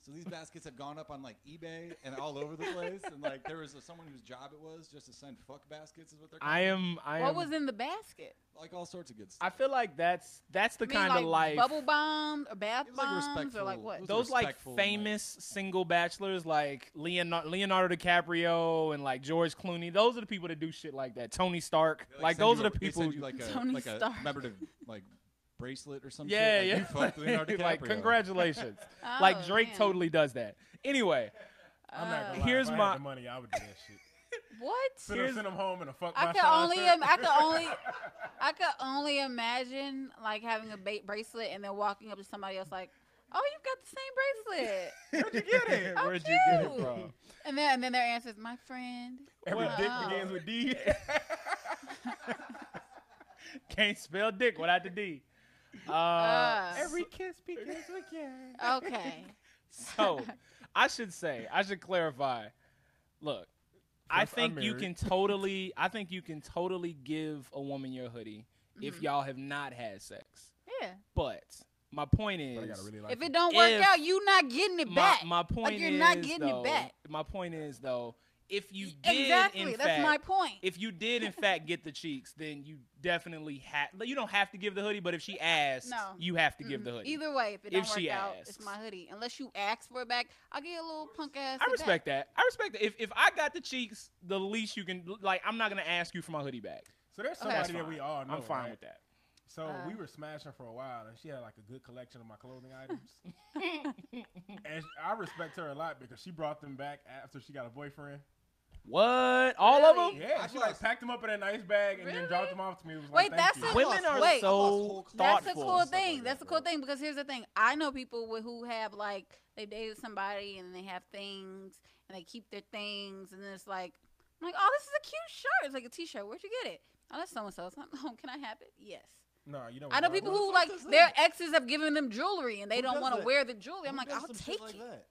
So these baskets have gone up on like eBay and all over the place. And like there was someone whose job it was just to send fuck baskets is what they're called. I am. What was in the basket? Like all sorts of good I stuff. feel like that's the You mean kind of like life. bubble bombs or bath It was like bombs or respectful. like It what? was Those like respectful, famous single bachelors like Leonardo DiCaprio and like George Clooney. Those are the people that do shit like that. Tony Stark. They, Like send those you are the they people. send you like a Tony like a Stark. commemorative like bracelet or some Yeah, shit. yeah. You fucked Leonardo DiCaprio. Like congratulations. Oh, Like Drake man. totally does that. Anyway, I'm not gonna lie. Here's if I my- had the money, I would do that shit. What? Send Here's- them home and a fuck I my could Sean only, shirt. I could only imagine like having a bracelet and then walking up to somebody else like, "Oh, you've got the same bracelet." Where'd you get it? How where'd you get it cute. from? And then their answer is, "My friend." Every Wow. dick begins with D. Can't spell dick without the D. Every kiss begins again. Okay. So, I should clarify. Look, I think you can totally give a woman your hoodie if y'all have not had sex. Yeah. But my point is, if it don't work out, you not getting it back. My point you're is, not getting it back. My point is, though, if you did that's my point. If you did in fact get the cheeks, then you definitely you don't have to give the hoodie, but if she asks, you have to give the hoodie. Either way, if it don't work out, it's my hoodie. Unless you ask for it back, I'll get a little punk ass. I respect that. If I got the cheeks, the least you can, like, I'm not gonna ask you for my hoodie back. So there's somebody that we all know. I'm fine with that. So we were smashing for a while, and she had like a good collection of my clothing items. And I respect her a lot because she brought them back after she got a boyfriend. What? All of them? Yeah, she like packed them up in a nice bag and then dropped them off to me. It was Wait, like, that's thank you. Women are so thoughtful. That's a cool thing. That's a cool thing because here's the thing. I know people who have like they dated somebody and they have things and they keep their things and then it's like, I'm like, oh, this is a cute shirt. It's like a T-shirt. Where'd you get it? Oh, that's so and so. Oh, can I have it? Yes. No, you know. I know people who like their exes have given them jewelry and they don't want to wear the jewelry. I'm like, I'll take it.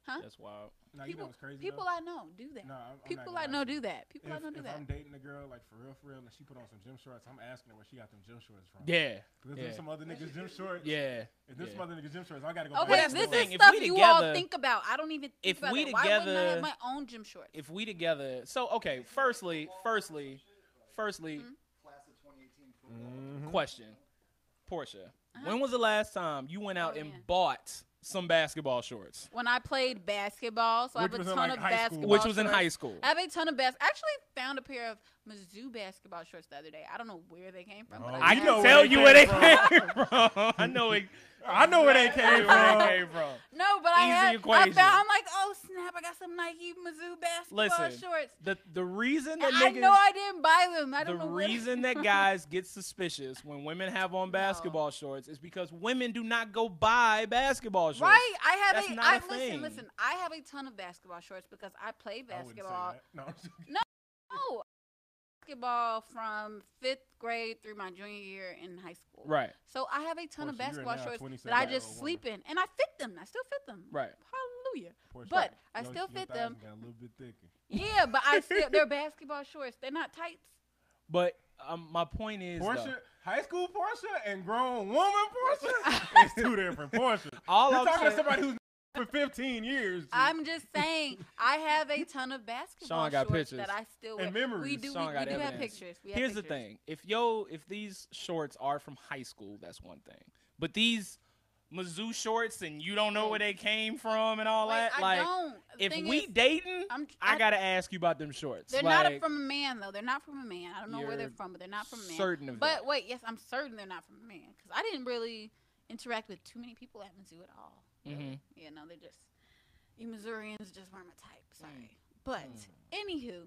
Huh? That's wild. No, you know what's crazy? People I know do that. No, people I know do that. People I know do that. If I'm dating a girl, like for real, and she put on some gym shorts, I'm asking her where she got them gym shorts from. Yeah. Because there's some other niggas gym shorts. Yeah. If there's some other niggas gym shorts, I gotta go. Okay, this is stuff you all think about. I don't even think about it. Why wouldn't I have my own gym shorts? If we together, so okay. Firstly, Class of 2018. Question, Portia. When was the last time you went out and bought some basketball shorts? When I played basketball, so I have a ton of basketball. Which was in shorts. high school. I have a ton of I actually found a pair of Mizzou basketball shorts the other day. I don't know where they came from. But I can tell you where they came from. I know where they came from. No, but I'm like, oh snap! I got some Nike Mizzou basketball shorts. The reason that I know I didn't buy them. I don't know. The reason that guys get suspicious when women have on basketball shorts is because women do not go buy basketball shorts. Right? Listen. I have a ton of basketball shorts because I play basketball. No. Basketball from 5th grade through my junior year in high school. Right. So I have a ton of basketball shorts that I just sleep in, and I fit them. I still fit them. Right. Hallelujah. But I still fit them. Got a little bit thicker. Yeah, but they're basketball shorts. They're not tights. But my point is, Portia, high school Portia and grown woman Portia, it's two different Portia. You're talking to somebody who's for 15 years. Dude. I'm just saying, I have a ton of basketball Shawn got shorts pictures that I still wear. And memories. We do have pictures. Here's the thing. If these shorts are from high school, that's one thing. But these Mizzou shorts and you don't know where they came from and all that. I don't. If we dating, I gotta ask you about them shorts. They're not from a man though. They're not from a man. I don't know where they're from, but they're not from a man. Certain of but that. Wait, yes, I'm certain they're not from a man because I didn't really interact with too many people at Mizzou at all. Mm-hmm. Yeah, no, you Missourians just weren't my type. Sorry, but anywho.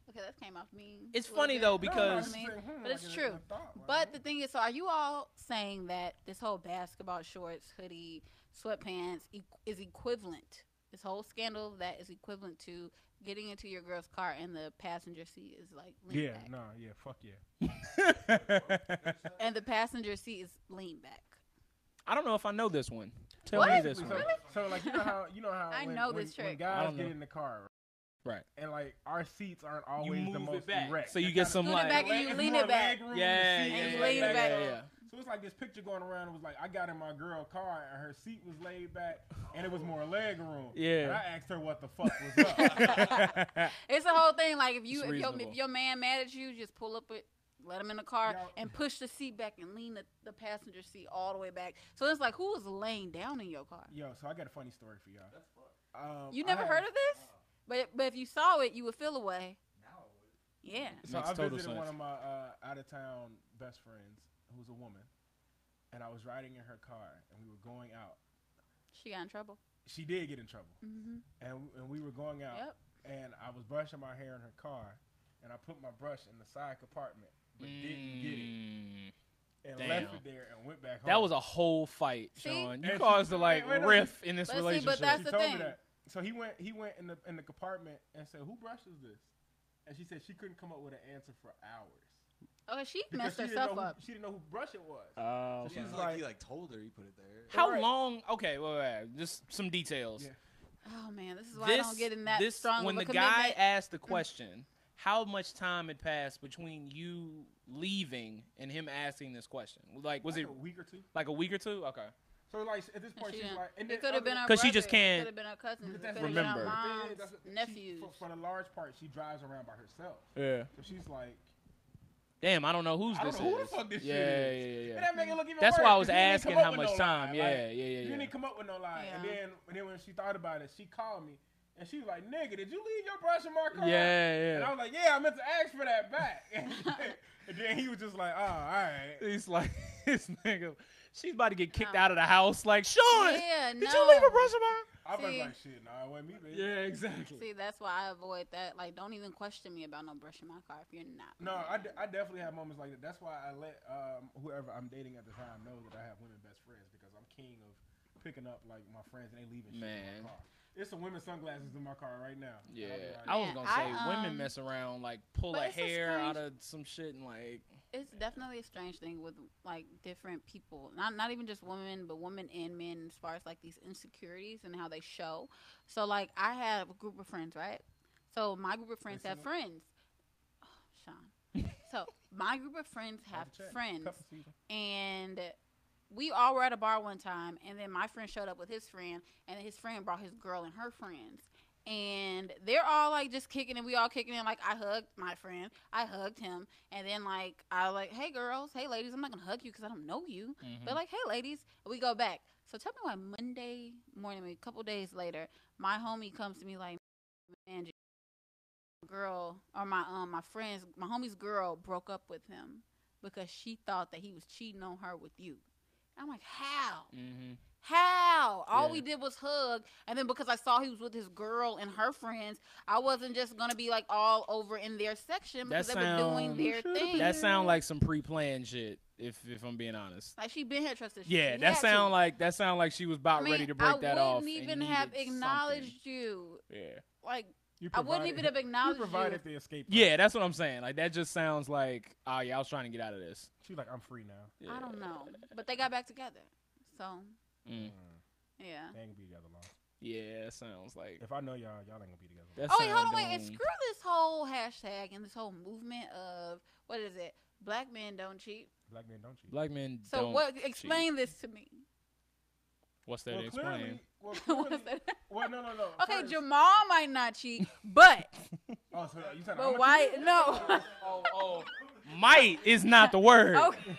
Okay, that came off me. It's funny though because, but it's true. But the thing is, so are you all saying that this whole basketball shorts, hoodie, sweatpants is equivalent? This whole scandal that is equivalent to getting into your girl's car and the passenger seat is like lean back. Fuck yeah. And the passenger seat is lean back. I don't know if I know this one. Tell What? me this one. Really? So like you know how I when, know when, this trick. when guys get in the car, right? And like our seats aren't always the most erect. So you get some Scoot it back and you lean it back. Yeah. lean it back. So it's like this picture going around. It was like I got in my girl car and her seat was laid back and it was more leg room. Yeah. And I asked her what the fuck was up. It's a whole thing. Like if your man mad at you, just pull up it. Let him in the car and push the seat back and lean the passenger seat all the way back. So it's like, who is laying down in your car? Yo, so I got a funny story for y'all. That's fun. You never heard of this? But if you saw it, you would feel away. Now I would. Yeah. So I visited one of my out-of-town best friends who's a woman, and I was riding in her car, and we were going out. She got in trouble. She did get in trouble. Mm-hmm. And we were going out, and I was brushing my hair in her car, and I put my brush in the side compartment. But didn't get it. And left it there and went back home. That was a whole fight, Shawn. You caused a riff in this relationship. But that's the thing. Me that. So he went in the compartment and said, "Who brushes this?" And she said she couldn't come up with an answer for hours. Oh, she Because messed she didn't herself know up. She didn't know who Brush it was. Oh, So She's she's like, like, he like told her he put it there. how Right. long? Okay, wait. Just some details. Yeah. Oh man, this is why I don't get in that this, strong when of a the guy commitment. asked the question, how much time had passed between you leaving and him asking this question? Like, was like it a week or two? like a week or two? Okay. So like at this point, She she's didn't- like, and It then could have been her 'Cause she brother, just can't It could have been her cousins. It That's could have been remember. her The thing mom's is, that's what- nephews. for the large part, she drives around by herself. Yeah. So she's like, Damn, I don't know whose I this don't know who is. the fuck this yeah, shit is. Yeah. And that make it look even That's worse, why I was 'cause you didn't asking come up how with much no time. lie. Yeah. You didn't come up with no lie. Yeah. And then when she thought about it, she called me. And she was like, nigga, did you leave your brush in my car? And I was like, yeah, I meant to ask for that back. And then he was just like, oh, all right. He's like, this nigga, she's about to get kicked out of the house. Like, Shawn, Yeah, did you leave a brush in my? I was See? like, shit, nah, it wasn't me, baby. Yeah, exactly. See, that's why I avoid that. Like, don't even question me about no brush in my car if you're not. No, I definitely have moments like that. That's why I let whoever I'm dating at the time know that I have women best friends, because I'm king of picking up like my friends and they leaving shit in my car. It's some women's sunglasses in my car right now. Yeah, Like, I was gonna say I, women mess around, like pull but a it's a hair strange- out of some shit and like. It's definitely a strange thing with like different people. Not even just women, but women and men as far as like these insecurities and how they show. So like I have a group of friends, right? So my group of friends have friends. Oh, Shawn. So my group of friends have friends, Couple seasons. and we all were at a bar one time, and then my friend showed up with his friend, and his friend brought his girl and her friends. And they're all like just kicking it. We all kicking it. Like I hugged my friend. I hugged him. And then like I was like, hey girls, hey ladies, I'm not gonna hug you because I don't know you. But like, hey ladies, and we go back. So tell me why Monday morning, a couple days later, my homie comes to me like, man, girl or my friends, my homie's girl broke up with him because she thought that he was cheating on her with you. I'm like, how? How? All we did was hug, and then because I saw he was with his girl and her friends, I wasn't just gonna be like all over in their section because they were doing their thing. That sound like some pre-planned shit. If I'm being honest. Like she been here trusted. Yeah, she that had to. sound like she was about ready to break that off. I wouldn't even have acknowledged you. Yeah. Like I wouldn't even have acknowledged you. Provided the escape. Yeah, that's what I'm saying. Like that just sounds like, oh yeah, I was trying to get out of this. She's like, I'm free now. Yeah. I don't know, but they got back together. So yeah. They ain't gonna be together long. Yeah, it sounds like. If I know y'all ain't gonna be together. That Oh wait, hold on, sound wait, and doomed. screw this whole hashtag and this whole movement of what is it? Black men don't cheat. Black men don't cheat. Black men So don't what? Explain this to me. What's there to explain? What's Clearly, that? well, no. Okay, First- Jamal might not cheat, but Oh, so you said but why? No. Might is not the word. Okay.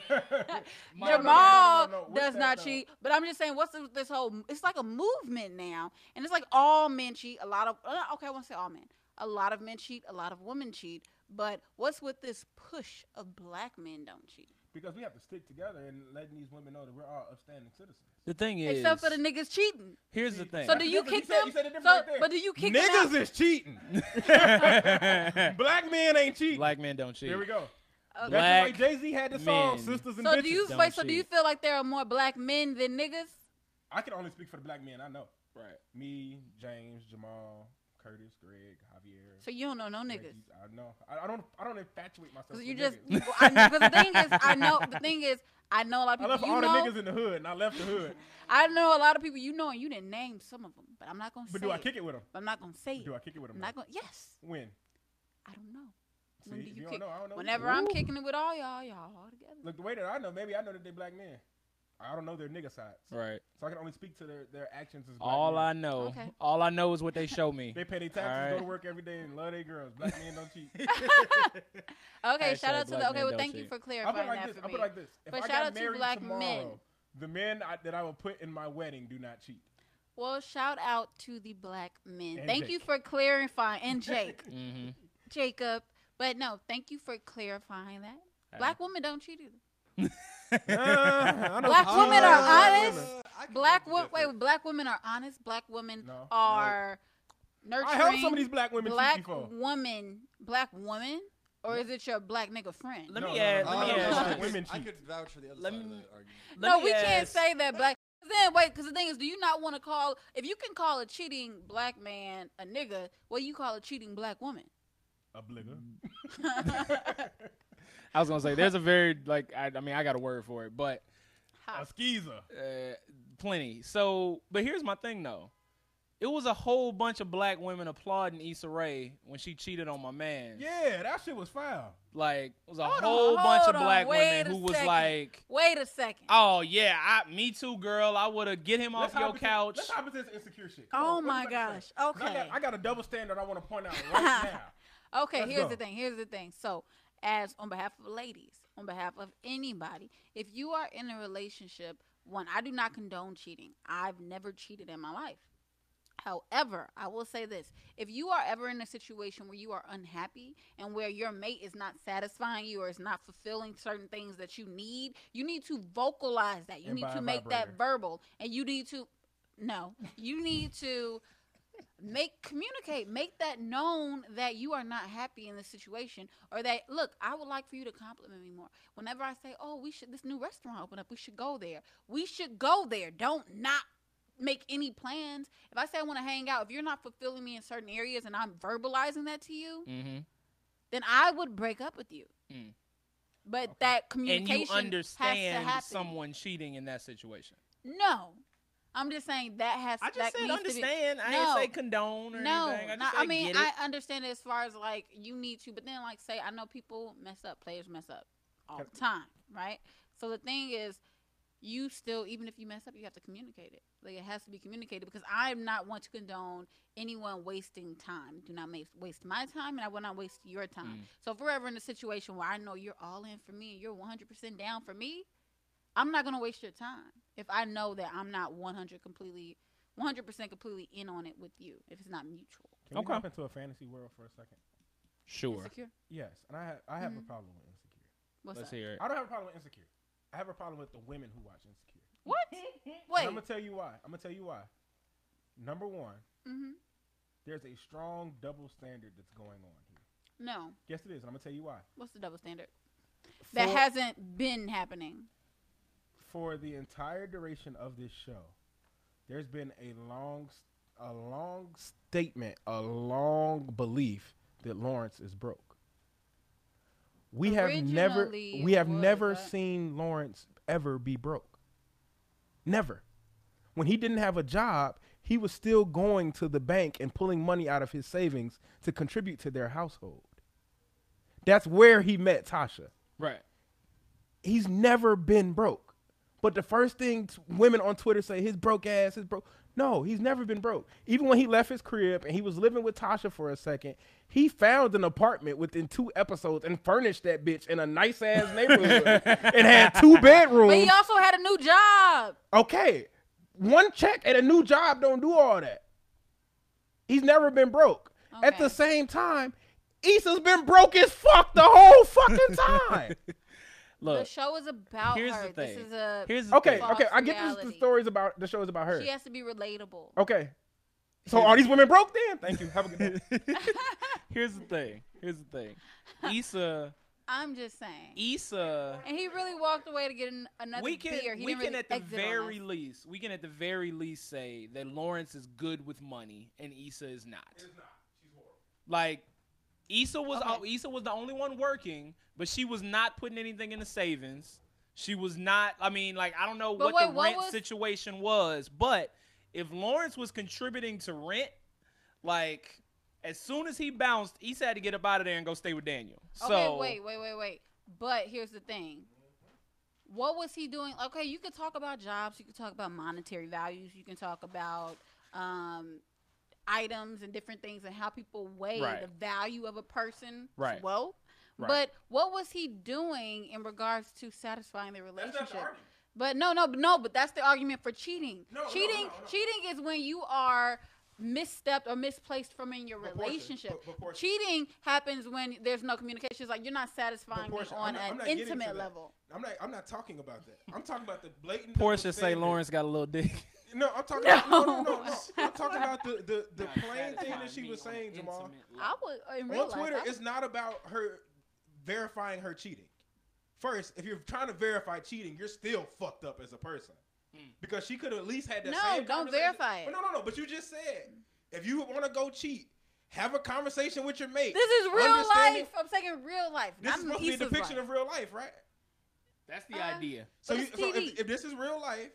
No, Jamal no. With does that, not though, cheat, but I'm just saying, what's this whole? It's like a movement now, and it's like all men cheat. A lot of okay, I won't say all men. A lot of men cheat. A lot of women cheat. But what's with this push of black men don't cheat? Because we have to stick together and letting these women know that we're all upstanding citizens. The thing is, Except for the niggas cheating. here's the thing. So do you He kick said- them? he said it different So, right there. but do you kick them Niggas out? is cheating. Black men ain't cheating. Black men don't cheat. There we go. Okay. Black That's like Jay-Z had the song men. Sisters and So Bitches. do you don't wait? So do you cheat. feel like there are more black men than niggas? I can only speak for the black men I know. Right. Me, James, Jamal, Curtis, Greg, Javier. So you don't know no Reggie. niggas. I know. I don't infatuate myself Because with you just, niggas. because the thing is, I know. The thing is, I know a lot of I people. left You all know, the niggas in the hood, and I left the hood. I know a lot of people you know, and you didn't name some of them, but I'm not gonna But say. do I kick it with them? I'm not gonna say it. Do I kick it with them? I'm not gonna. Yes. When? I don't know. See, When do if you you kick? don't know, I don't know. Whenever I'm kicking it with all y'all all together. Look, the way that I know, maybe I know that they black men. I don't know their nigga sides. Right. So I can only speak to their actions as black All men. I know. Okay. All I know is what they show me. They pay their taxes, All go right. to work every day, and love their girls. Black men don't cheat. Okay, Hashtag shout out to black the. Okay, men well, don't thank you cheat. for I put clarifying it like that this. for I me. put it like this. If But I shout got out to married black tomorrow, men. the men that I would put in my wedding do not cheat. Well, shout out to the black men. And Thank you Jake. for clarifying, and Jake, Mm-hmm. Jacob. But no, thank you for clarifying that. Black women don't cheat either. I know Black some women cheating are ass honest. women. Black women are honest. Black women No. are nurturing. I helped some of these black women cheat black before. black woman, or is it your black nigga friend? Let No, me no, add. no, Let me no, ask no, you no. this. Women I cheat. could vouch for the other Let side me- of that argument. Let No, me we can't ask- say that black. Then wait, because the thing is, do you not want to call? If you can call a cheating black man a nigga, what do you call a cheating black woman? A bligger. I was gonna say there's a very I got a word for it, but A skeezer. plenty. So, but here's my thing though. It was a whole bunch of black women applauding Issa Rae when she cheated on my man. Yeah, that shit was foul. Like, it was a Hold whole on, bunch hold of on, black wait women a who was second. like, Wait a second. oh, yeah, me too, girl. I would have get him off your couch. Let's hop into this insecure shit. Come Oh on, my what you about to gosh. say? 'Cause Okay. I got a double standard I want to point out right now. Okay, Let's here's go. the thing. Here's the thing. So, as on behalf of ladies, on behalf of anybody, if you are in a relationship, one, I do not condone cheating. I've never cheated in my life. However, I will say this. If you are ever in a situation where you are unhappy and where your mate is not satisfying you or is not fulfilling certain things that you need to vocalize that. You And need buy to a make vibrator. that verbal. And you need to communicate, make that known that you are not happy in this situation, or that, look, I would like for you to compliment me more. Whenever I say, oh, this new restaurant open up, we should go there. We should go there. Don't not make any plans. If I say I want to hang out, if you're not fulfilling me in certain areas and I'm verbalizing that to you, then I would break up with you. Mm. But that communication And you understand has to happen. someone cheating in that situation. No. I'm just saying that I just that said needs understand. To be, I didn't say condone or anything. I mean, I understand it as far as like you need to, but then like say I know people mess up, players mess up all the time, right? So the thing is, you still, even if you mess up, you have to communicate it. Like it has to be communicated because I'm not one to condone anyone wasting time. Do not waste my time, and I will not waste your time. So if we're ever in a situation where I know you're all in for me and you're 100% down for me, I'm not gonna waste your time if I know that I'm not 100% completely in on it with you. If it's not mutual. Can we hop into a fantasy world for a second? Sure. Insecure? Yes, and I have a problem with insecure. Let's hear it. I don't have a problem with insecure. I have a problem with the women who watch insecure. What? Wait. I'm gonna tell you why. Number one, there's a strong double standard that's going on here. No. Yes, it is. And I'm gonna tell you why. What's the double standard? That hasn't been happening. For the entire duration of this show, there's been a long statement, a long belief that Lawrence is broke. We have never seen Lawrence ever be broke. Never. When he didn't have a job, he was still going to the bank and pulling money out of his savings to contribute to their household. That's where he met Tasha. Right. He's never been broke. But the first thing women on Twitter say, his broke ass is broke. No, he's never been broke. Even when he left his crib and he was living with Tasha for a second, he found an apartment within 2 episodes and furnished that bitch in a nice ass neighborhood and had 2 bedrooms. But he also had a new job. Okay. 1 check and a new job don't do all that. He's never been broke. Okay. At the same time, Issa's been broke as fuck the whole fucking time. Look, the show is about here's her. the thing. This is a okay. false I get reality. the stories about the show is about her. She has to be relatable. Okay. So are these women broke then? Thank you. Have a good day. Here's the thing. Issa. I'm just saying. Issa. And he really walked away to get another beer. We can at the very least say that Lawrence is good with money and Issa is not. It's not. She's horrible. Like Issa was the only one working, but she was not putting anything in the savings. She was not. I mean, like I don't know what the rent situation was, but if Lawrence was contributing to rent, like as soon as he bounced, Issa had to get up out of there and go stay with Daniel. Okay, wait. But here's the thing. What was he doing? Okay, you could talk about jobs. You could talk about monetary values. You can talk about items and different things and how people weigh the value of a person's wealth. Right. But what was he doing in regards to satisfying the relationship? That's not the argument. But no, but that's the argument for cheating. Cheating is when you are misstepped or misplaced from in your relationship. Portia. Cheating happens when there's no communication. It's like you're not satisfying me on an intimate level. I'm not talking about that. I'm talking about the blatant. Portia say Lawrence got a little dick. No, I'm talking about no. I'm talking about the plain thing that she was saying, Jamal. I would in real on Twitter, it's not about her verifying her cheating. First, if you're trying to verify cheating, you're still fucked up as a person. Because she could have at least had that same don't conversation. verify it. But no. But you just said, if you want to go cheat, Have a conversation with your mate. This is real life. I'm saying real life. This is supposed to be a depiction of real life, right? That's the idea. So if this is real life,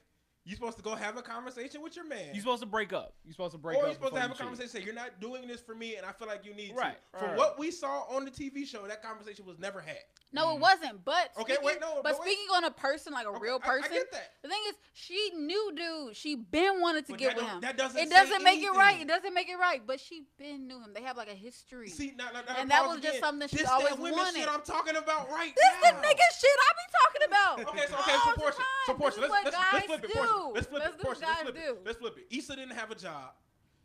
you're supposed to go have a conversation with your man. You're supposed to break up. You're supposed to Or you're supposed to have a conversation. Say, you're not doing this for me, and I feel like you need to. From what we saw on the TV show, that conversation was never had. No, it wasn't. But speaking on a person, like a real person, I get that. The thing is, she knew dude. She been wanted to get with him. It doesn't make anything. it right. It doesn't make it right. But she been knew him. They have like a history. See, and that was just something she always wanted. Shit I'm talking about right this now. This the nigga shit I be talking about. So Portia, let's flip it. Let's flip it. Issa didn't have a job.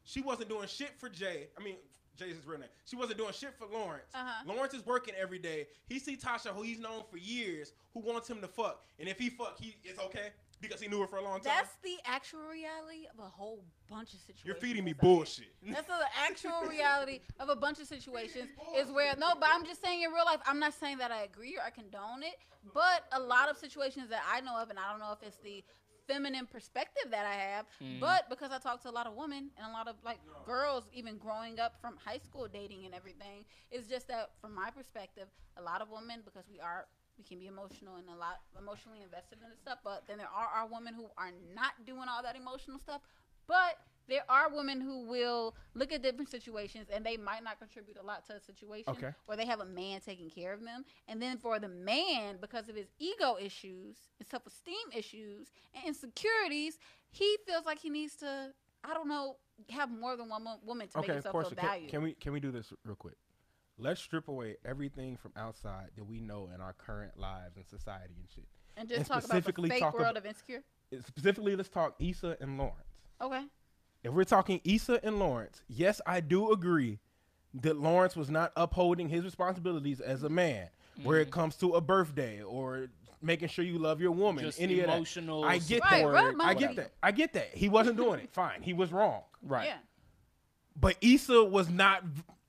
She wasn't doing shit for Jay. I mean, Jay's his real name. She wasn't doing shit for Lawrence. Lawrence is working every day. He see Tasha, who he's known for years, who wants him to fuck. And if he fuck, it's okay because he knew her for a long time. That's the actual reality of a whole bunch of situations. You're feeding me bullshit. That's the actual reality of a bunch of situations is where, but I'm just saying in real life, I'm not saying that I agree or I condone it, but a lot of situations that I know of, and I don't know if it's the feminine perspective that I have, but because I talk to a lot of women and a lot of like girls, even growing up from high school dating and everything, it's just that from my perspective, a lot of women, because we can be emotional and a lot emotionally invested in this stuff, but then there are women who are not doing all that emotional stuff, but there are women who will look at different situations and they might not contribute a lot to a situation where they have a man taking care of them. And then for the man, because of his ego issues and self-esteem issues and insecurities, he feels like he needs to, I don't know, have more than one woman to make himself Portia, feel valued. Can we do this real quick? Let's strip away everything from outside that we know in our current lives and society and shit. And just talk about the fake world of insecure? Specifically, let's talk Issa and Lawrence. Okay. If we're talking Issa and Lawrence, yes, I do agree that Lawrence was not upholding his responsibilities as a man where it comes to a birthday or making sure you love your woman. Just any emotional of that. I get support. that. I get that. He wasn't doing it. Fine. He was wrong. Right. Yeah. But Issa was not.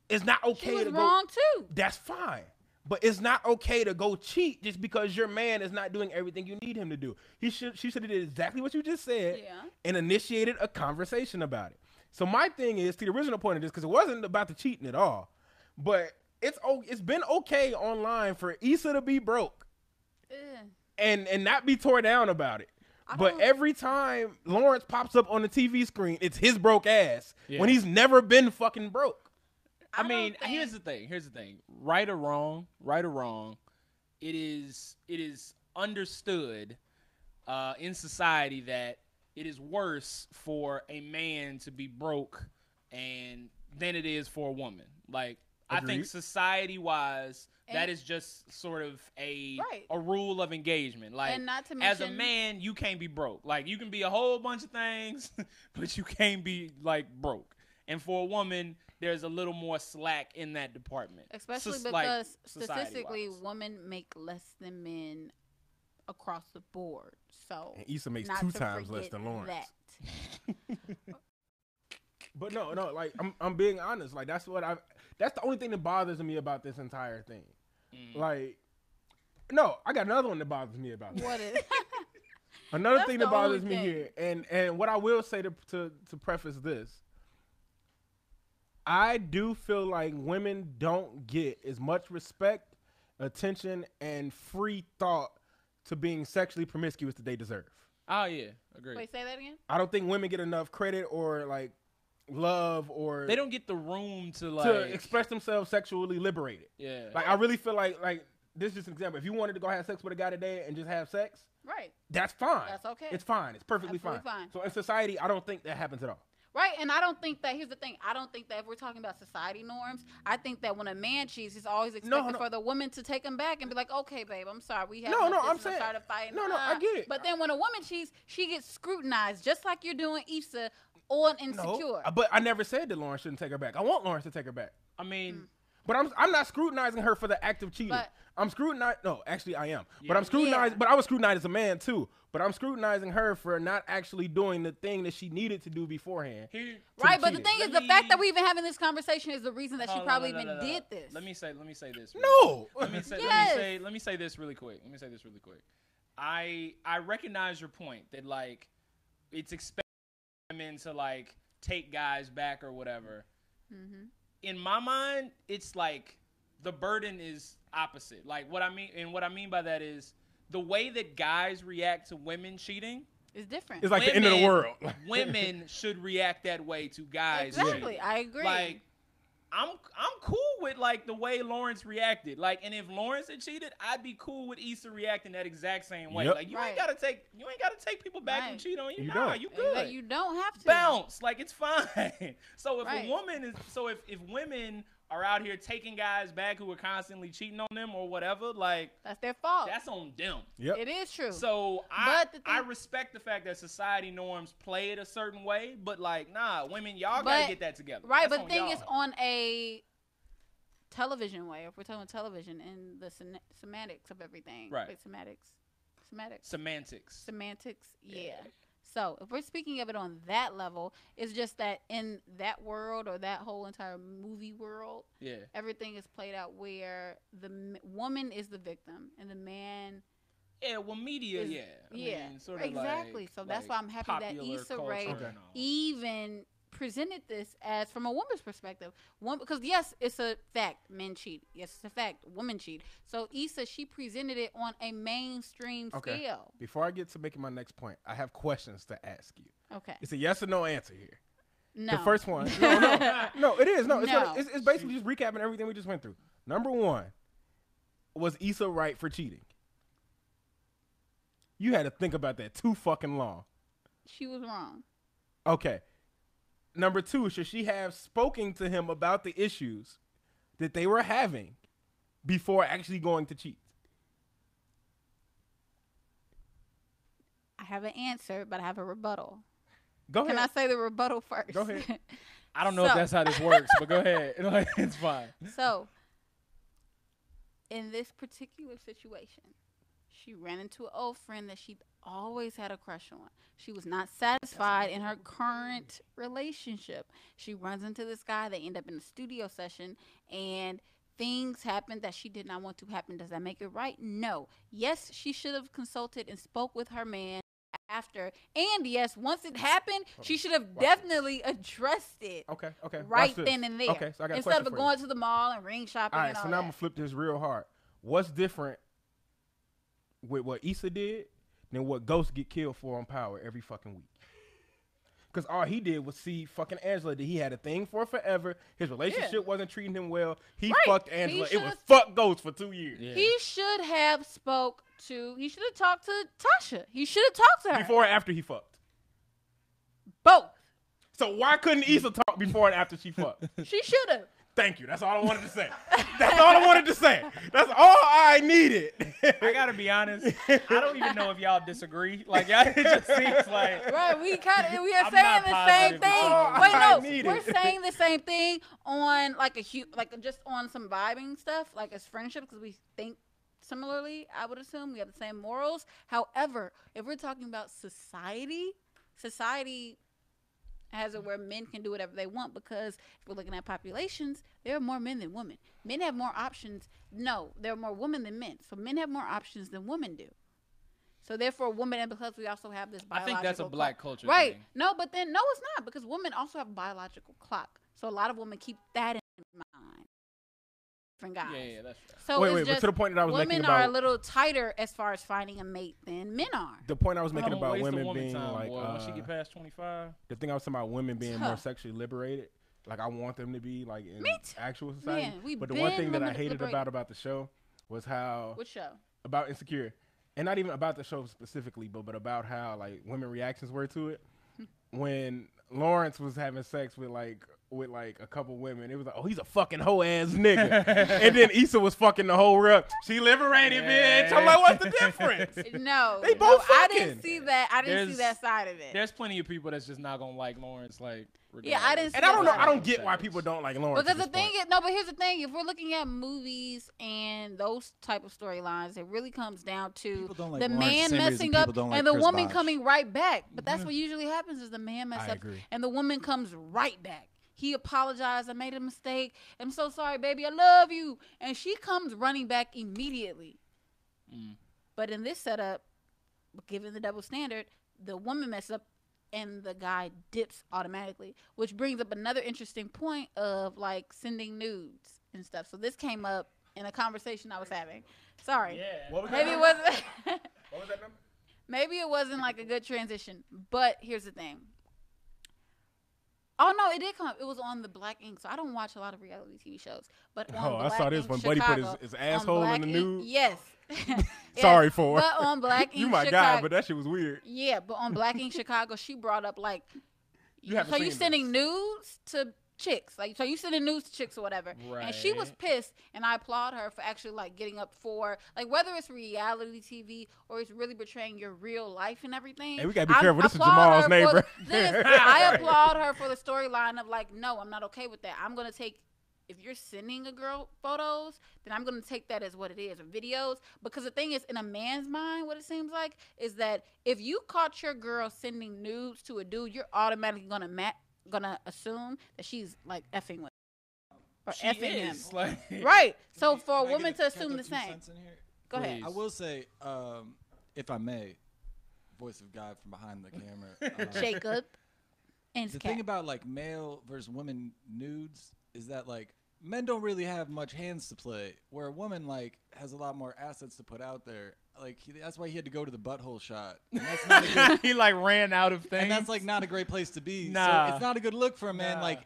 It's not okay she was to wrong go. Too. That's fine. But it's not okay to go cheat just because your man is not doing everything you need him to do. She should have did exactly what you just said and initiated a conversation about it. So my thing is, to the original point of this, because it wasn't about the cheating at all, but it's been okay online for Issa to be broke and not be tore down about it. But every time Lawrence pops up on the TV screen, it's his broke ass when he's never been fucking broke. I mean, here's the thing. Right or wrong, it is understood in society that it is worse for a man to be broke than it is for a woman. Like, agreed. I think society-wise, that is just sort of a rule of engagement. Like, and not to mention, as a man, you can't be broke. Like, you can be a whole bunch of things, but you can't be, like, broke. And for a woman, there's a little more slack in that department. Especially because statistically, women make less than men across the board. So and Issa makes 2 times less than Lawrence. But no, like I'm being honest. Like that's the only thing that bothers me about this entire thing. Like, no, I got another one that bothers me about this. What is? Another thing that bothers me here, and what I will say to preface this. I do feel like women don't get as much respect, attention, and free thought to being sexually promiscuous that they deserve. Oh, yeah. Agreed. Wait, say that again? I don't think women get enough credit or, like, love or... They don't get the room to express themselves sexually liberated. Yeah. Like, I really feel like this is just an example. If you wanted to go have sex with a guy today and just have sex... Right. That's fine. That's okay. It's fine. It's perfectly fine. So, in society, I don't think that happens at all. Right, and I don't think that, here's the thing, I don't think that if we're talking about society norms, I think that when a man cheats, he's always expected for the woman to take him back and be like, okay, babe, I'm sorry, we have I'm saying, started fighting. I get it. But then when a woman cheats, she gets scrutinized, just like you're doing Issa on Insecure. No, but I never said that Lawrence shouldn't take her back. I want Lawrence to take her back. I mean... But I'm not scrutinizing her for the act of cheating. I'm scrutinizing. No, actually, I am. Yeah. But I'm scrutinizing. But I was scrutinized as a man too. But I'm scrutinizing her for not actually doing the thing that she needed to do beforehand. Right. But the thing is, the fact that we even having this conversation is the reason that she probably even did this. Let me say this. No. Let me say this really quick. I recognize your point that like it's expected men to like take guys back or whatever. Mm-hmm. in my mind, it's like the burden is opposite. Like what I mean by that is the way that guys react to women cheating is different. It's like the end of the world. Women should react that way to guys. Exactly, cheating. I agree. Like I'm cool with like the way Lawrence reacted. Like, and if Lawrence had cheated, I'd be cool with Issa reacting that exact same way. Yep. Like, you ain't gotta take people back who cheat on you. You good. Like, you don't have to bounce. Like, it's fine. So if Right. a woman is, if women are out here taking guys back who are constantly cheating on them or whatever, like that's their fault. that's on them. Yep. It is true. So I respect the fact that society norms play it a certain way, but like, nah, women, y'all gotta get that together. Right, That's but the thing y'all. is on a television way, if we're talking television and the semantics of everything. Right. Like Semantics. Yeah. So if we're speaking of it on that level, it's just that in that world or that whole entire movie world, everything is played out where the woman is the victim and the man. Yeah, well, media, I mean, sort of exactly. Like, so that's why I'm happy that Issa Rae even presented this as from a woman's perspective. Because yes, it's a fact, men cheat. Yes, it's a fact, women cheat. So Issa, she presented it on a mainstream scale. Before I get to making my next point, I have questions to ask you. Okay. It's a yes or no answer here. No. The first one. No, it is. No, it's basically just recapping everything we just went through. Number one, was Issa right for cheating? You had to think about that too fucking long. She was wrong. Okay. Number two, should she have spoken to him about the issues that they were having before actually going to cheat? I have an answer, but I have a rebuttal. Go ahead. Can I say the rebuttal first? Go ahead. I don't know if that's how this works, but go ahead. It's fine. So, in this particular situation, she ran into an old friend that she always had a crush on. She was not satisfied in her current relationship. She runs into this guy. They end up in a studio session, and things happen that she did not want to happen. Does that make it right? No. Yes, she should have consulted and spoke with her man after. And yes, once it happened, she should have definitely addressed it. Okay. Right then and there. Okay, so I got a instead question of for going to the mall and ring shopping. All right, and all so now I'm going to flip this real hard. What's different with what Issa did than what Ghost get killed for on Power every fucking week? Because all he did was see fucking Angela that he had a thing for forever. His relationship wasn't treating him well. He fucked Angela. It was fuck Ghost for 2 years. Yeah. He should have he should have talked to Tasha. He should have talked to her. Before or after he fucked? Both. So why couldn't Issa talk before and after she fucked? She should have. Thank you. That's all I wanted to say. That's all I wanted to say. That's all I needed. I gotta be honest. I don't even know if y'all disagree. Like y'all, it just seems like right. We are saying the same thing. We're saying the same thing on like just on some vibing stuff, like as friendship, because we think similarly. I would assume we have the same morals. However, if we're talking about society has it where men can do whatever they want, because if we're looking at populations, there are more men than women. Men have more options. No, there are more women than men. So men have more options than women do. So therefore, women, and because we also have this biological I think that's a black culture right. thing. No, but then, no, it's not, because women also have a biological clock. So a lot of women keep that in mind. Different guys. Yeah, that's fair. So wait, but to the point that I was making about... women are a little tighter as far as finding a mate than men are. The point I was making about women being time, like... once she get past 25. The thing I was talking about women being more sexually liberated. Like, I want them to be, like, in actual society. Man, but the one thing that I hated about the show was how... Which show? About Insecure. And not even about the show specifically, but about how, like, women reactions were to it. When Lawrence was having sex with a couple women, it was like, oh, he's a fucking hoe ass nigga. And then Issa was fucking the whole rep. She liberated, bitch. I'm like, what's the difference? No, they both fucking. I didn't see that. I didn't see that side of it. There's plenty of people that's just not gonna like Lawrence. Like, yeah, I didn't. And I don't know. I don't get why people don't like Lawrence. Because the thing is, but here's the thing: if we're looking at movies and those type of storylines, it really comes down to like the man messing up and the woman coming right back. But that's what usually happens: is the man messes up and the woman comes right back. He apologized. I made a mistake. I'm so sorry, baby. I love you. And she comes running back immediately. But in this setup, given the double standard, the woman messes up and the guy dips automatically, which brings up another interesting point of like sending nudes and stuff. So this came up in a conversation I was having. Sorry. Yeah. What was Maybe that it number? wasn't. What was that number? Maybe it wasn't like a good transition. But here's the thing. Oh no, it did come. It was on the Black Ink. So I don't watch a lot of reality TV shows. But on Oh, I Black saw this Ink when Buddy put Chicago, his on asshole in Black the Ink- nude. Yes. Yes. Sorry, Phor. But on Black Ink You my Chicago, guy, but that shit was weird. yeah, but on Black Ink Chicago, she brought up like, You haven't so you seen sending this. nudes to chicks, like so you sending nudes to chicks or whatever, and she was Right. pissed, and I applaud her for actually like getting up for like whether it's reality TV or it's really portraying your real life and everything. Hey, we gotta be I careful. This is applaud Jamal's her for neighbor. I applaud her for the storyline of like, no, I'm not okay with that. I'm gonna take. If you're sending a girl photos, then I'm going to take that as what it is, or videos. Because the thing is, in a man's mind, what it seems like is that if you caught your girl sending nudes to a dude, you're automatically going to assume that she's like effing with or She effing him. is. Like, Right. So for a Can I woman get to can I assume throw the 2 same. cents in here? Go ahead. Please. I will say, if I may, voice of God from behind the camera. Jacob and The Cat. thing about like male versus women nudes is that like men don't really have much hands to play, where a woman like has a lot more assets to put out there. Like that's why he had to go to the butthole shot. And that's not a good, he like ran out of things. and that's like not a great place to be. Nah. So it's not a good look for a man. Nah. Like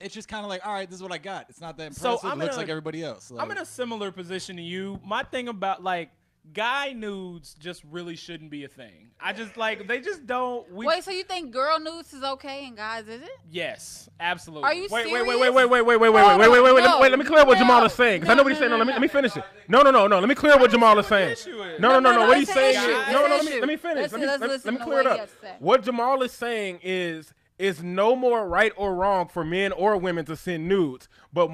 it's just kind of like, all right, this is what I got. It's not that So impressive. I'm It looks in a- like everybody else. Like, I'm in a similar position to you. My thing about like guy nudes just really shouldn't be a thing. I just like they just don't. Wait, so you think girl nudes is okay and guys isn't? Yes, absolutely. Are you Wait, serious? wait. Hold on, Let me clear up what no, Jamal is saying. Because I know what he's saying. No, let me finish it. No. Let me clear up what Jamal is saying. issue is. No. What he's it's an saying issue. is It's no. an Let issue. me finish. Let's Let listen me to clear what it he up. has to say. What Jamal is saying is no more right or wrong for men or women to send nudes, but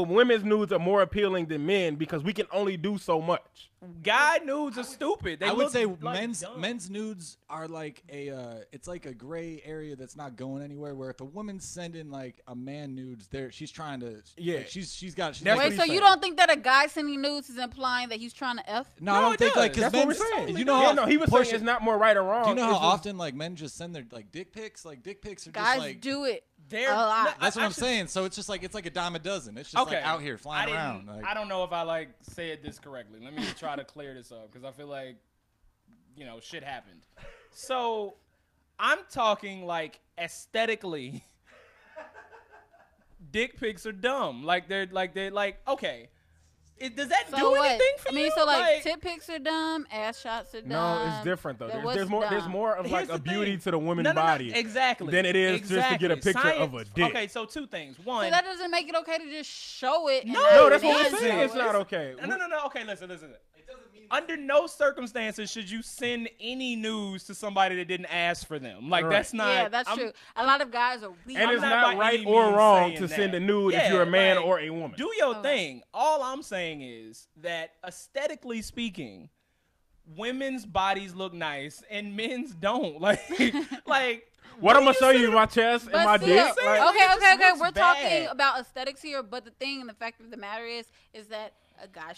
women's nudes are more appealing than men because we can only do so much. Guy nudes are stupid. They I would look say like dumb. men's nudes are like it's like a gray area that's not going anywhere. Where if a woman's sending like a man nudes, She's trying to like, she's got. That's what Wait, he's so you saying. don't think that a guy sending nudes is implying that he's trying to F? No, I don't it think like does. because That's what we're men. saying. You know how he was Portia, saying it's not more right or wrong. Do you know how It's just- often like men just send their like dick pics? Like dick pics are Guys just like do it They're- a lot. no, That's what I I'm should- saying. So it's just like it's like a dime a dozen. It's just Okay, like out here I flying didn't- around. Like, I don't know if I like said this correctly. Let me try to clear this up because I feel like shit happened. So I'm talking like aesthetically. Dick pics are dumb. Like they're like okay. Does that So do what? anything for you? So like tit pics are dumb, ass shots are dumb. No, it's different though. Then There's what's there's dumb? more of like Here's a the beauty thing. to the woman's No, body exactly. than it is just to get a picture Science, of a dick. Okay, so two things. So One, that doesn't make it okay to just show it. and No, not No, that's what dance I'm saying. to It's it. not okay. no. Okay, listen. Under no circumstances should you send any news to somebody that didn't ask for them. Like Right. that's not. Yeah, that's I'm- true. A lot of guys are weak. And I'm it's not not by right any or means wrong saying to that. send a nude if Yeah, you're a man like, or a woman. Do your Okay. thing. All I'm saying is that aesthetically speaking, women's bodies look nice and men's don't. Like What I'm gonna you show you send- my chest and But my still, dick. saying, Like, like, okay. it just looks We're bad. talking about aesthetics here, but the thing and the fact of the matter is that a guy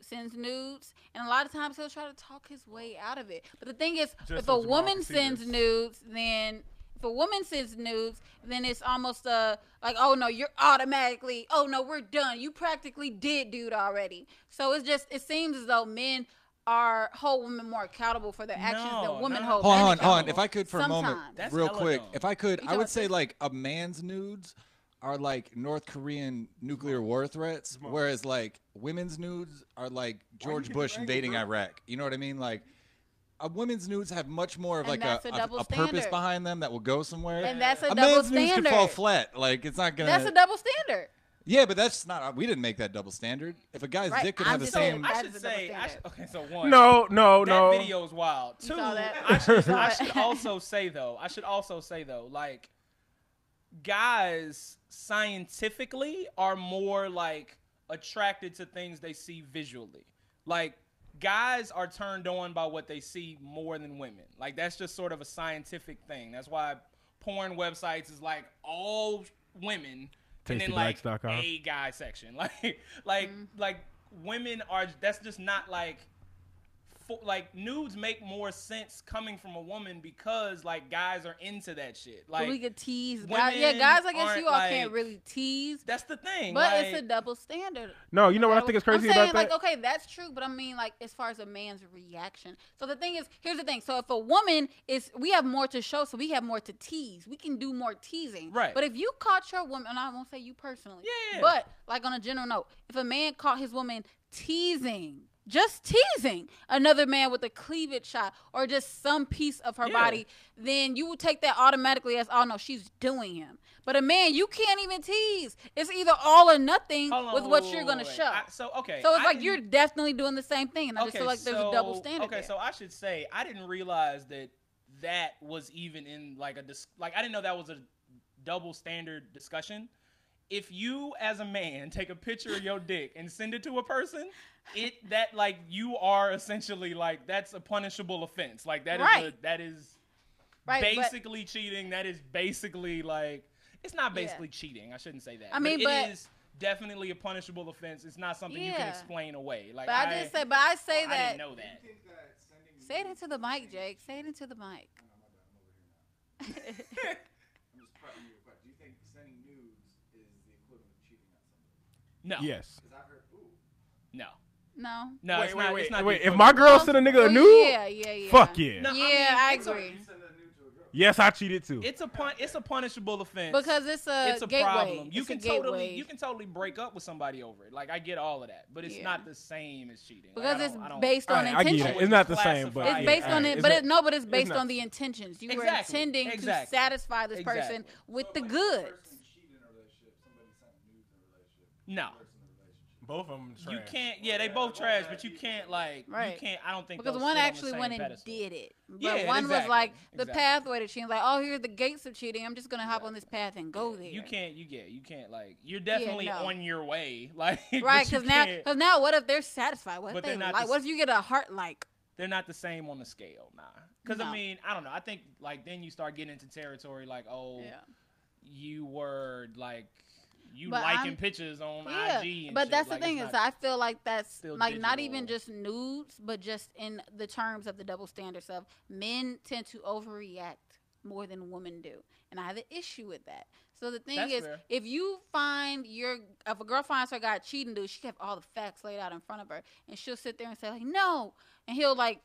sends nudes, and a lot of times he'll try to talk his way out of it. But the thing is, Just if so a Jamal woman can see sends this. nudes, then if a woman sends nudes, then it's almost like, oh no, you're automatically, oh no, we're done. You practically did dude already. So it seems as though men hold women more accountable for their actions No, than women no. hold hold men on. accountable. If I could for a moment, Sometimes. That's real hella quick, dumb. if I could, You I would talking say about like a man's nudes are like North Korean nuclear war threats, whereas like women's nudes are like George get Bush this angle, invading bro? Iraq. You know what I mean? Like a women's nudes have much more of And like that's a double a purpose standard. behind them that will go somewhere. And that's a a double man's nudes standard. could fall flat. Like it's not gonna. That's a double standard. Yeah, but that's not. We didn't make that double standard. If a guy's Right, dick could I'm have the just saying same. that- I That should is a double say. standard. Okay, so one. no. That video is wild. You Two, saw that? I should saw it. also say though, like guys scientifically are more like attracted to things they see visually. Like guys are turned on by what they see more than women. Like that's just sort of a scientific thing. That's why porn websites is like all women and then like TastyBlacks.com. a guy section. Like women are. That's just not like like nudes make more sense coming from a woman because like guys are into that shit. Like so we could tease. women Guys, I guess aren't, you all like, can't really tease. That's the thing. But like, it's a double standard. No, you know what I think is crazy I'm saying, about that? like, okay, that's true, but I mean, like, as far as a man's reaction. So the thing is, here's the thing. So if a woman we have more to show, so we have more to tease. We can do more teasing. Right. But if you caught your woman, and I won't say you personally. Yeah. But, like, on a general note, if a man caught his woman teasing, just teasing another man with a cleavage shot or just some piece of her body, then you would take that automatically as, oh no, she's doing him. But a man, you can't even tease. It's either all or nothing with what you're going to show. So it's like you're definitely doing the same thing. And I just feel like there's a double standard. Okay, so I should say, I didn't realize that was even in like I didn't know that was a double standard discussion. If you as a man take a picture of your dick and send it to a person, you are essentially like that's a punishable offense. Like that is basically cheating. That is basically like it's not basically cheating. I shouldn't say that. I mean, but it is definitely a punishable offense. It's not something you can explain away. Like I didn't know that. Say it into the mic, Jake. Say it into the mic. I'm just prepping you a question. Do you think sending nudes is the equivalent of cheating on somebody? No. Yes. Because I've heard, No. No. It's not Wait. If my girl sent a nigga a nude, yeah. fuck yeah. No, I agree. Yes, I cheated too. It's a punishable offense because it's a gateway. Problem. You can totally break up with somebody over it. Like I get all of that, but it's not the same as cheating. Because like, it's based on intentions. I get it. It's not the same, but it's based on it. But it's based on the intentions. You were intending to satisfy this person with the goods. No. Both of them trash. You can't. Yeah, they both trash, but you can't like. You can't. I don't think because one actually went and did it, but one was like the pathway to cheating. Like, oh, here's the gates of cheating. I'm just gonna hop on this path and go there. You can't. You can't like. You're definitely on your way. Like right, because now, what if they're satisfied? What if they like? What if you get a heart like? They're not the same on the scale, nah. Because I mean, I don't know. I think like then you start getting into territory like, oh, you were like. Liking pictures on IG and but shit. That's like, the thing is I feel like that's like digital. not even just nudes, but just in the terms of the double standards of men tend to overreact more than women do. And I have an issue with that. So the thing is, fair. If a girl finds her guy cheating, dude, she have all the facts laid out in front of her. And she'll sit there and say like, no. And he'll like,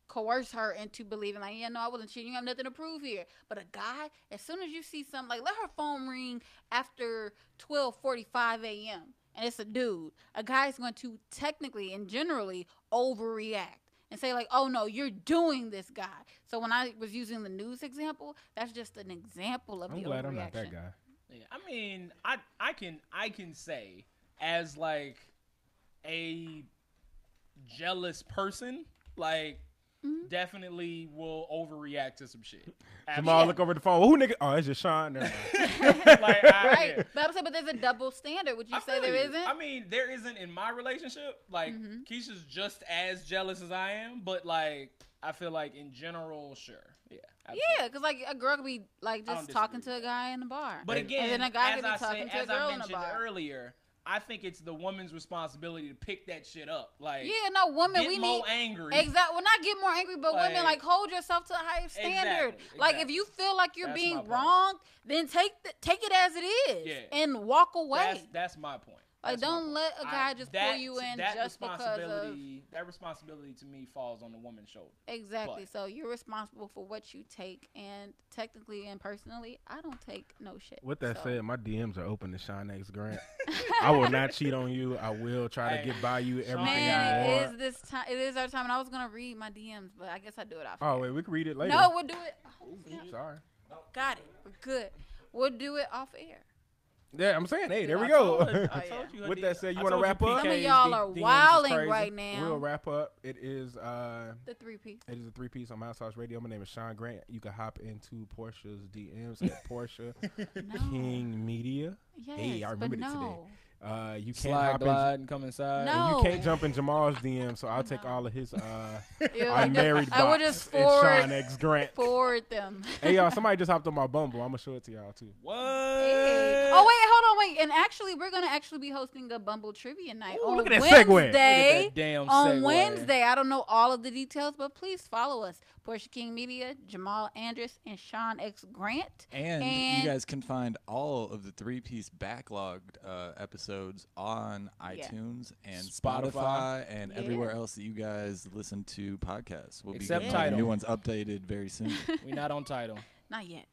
coerce her into believing like, no, I wasn't cheating. You have nothing to prove here. But a guy, as soon as you see something, like let her phone ring after 12:45 a.m. and it's a dude, a guy's going to technically and generally overreact and say like, oh no, you're doing this guy. So when I was using the news example, that's just an example of the overreaction. I'm glad I'm not that guy. Yeah, I mean, I can say as like a jealous person, like. Mm-hmm. Definitely will overreact to some shit. Jamal look over the phone. Well, who nigga? Oh, it's just Shawn. Right. But I'm saying, but there's a double standard. Would you say there isn't? I mean, there isn't in my relationship. Like Keisha's just as jealous as I am, but like I feel like in general, sure. Yeah. Absolutely. Yeah, because like a girl could be like just talking to a guy in the bar. But again, and then a guy could be talking to a girl in the bar. Earlier, I think it's the woman's responsibility to pick that shit up. Like, women, we need angry. Exactly. Well, not get more angry, but women like hold yourself to a higher standard. Exactly. Like if you feel like you're being wronged, then take it as it is and walk away. That's my point. Like, don't let a guy just pull you in just because of... That responsibility to me falls on the woman's shoulder. Exactly. So you're responsible for what you take, and technically and personally, I don't take no shit. With that said, my DMs are open to Shawn X Grant. I will not cheat on you. I will try to get by you everything you want. It is our time, and I was going to read my DMs, but I guess I'll do it off air. Oh, wait, we can read it later. No, we'll do it. Sorry. Got it. We're good. We'll do it off air. Yeah, I'm saying, hey, there we go. With that said, you want to wrap up? Some of y'all are wilding right now. We'll wrap up. It is the 3-piece. It is a 3-piece on Mouse House Radio. My name is Shawn Grant. You can hop into Portia's DMs at Portia King Media. Yes, hey, I remembered it today. You can't Slide, hop glide, and come inside. No. and you can't jump in Jamal's DM, so I'll take No. all of his Ew, unmarried I would bots just and Shawn X Grant. forward them. Hey y'all, somebody just hopped on my Bumble. I'm gonna show it to y'all too. What? Hey. Oh wait, hold on, wait. And actually, we're gonna be hosting a Bumble trivia night Ooh, on look at that Wednesday. segue. Look at that damn On segue. Wednesday, I don't know all of the details, but please follow us. Portia King Media, Jamal, Andress, and Shawn X Grant. And you guys can find all of the 3-piece backlogged episodes on iTunes and Spotify and everywhere else that you guys listen to podcasts. We'll Except be Tidal. new ones updated very soon. We're not on Tidal. Not yet.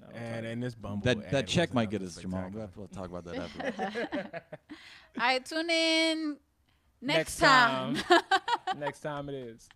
Not on And Tidal. in this Bumble, that ad check was might get another us, Jamal. spectacular. We'll talk about that after. All right, tune in next Next time. time. Next time it is.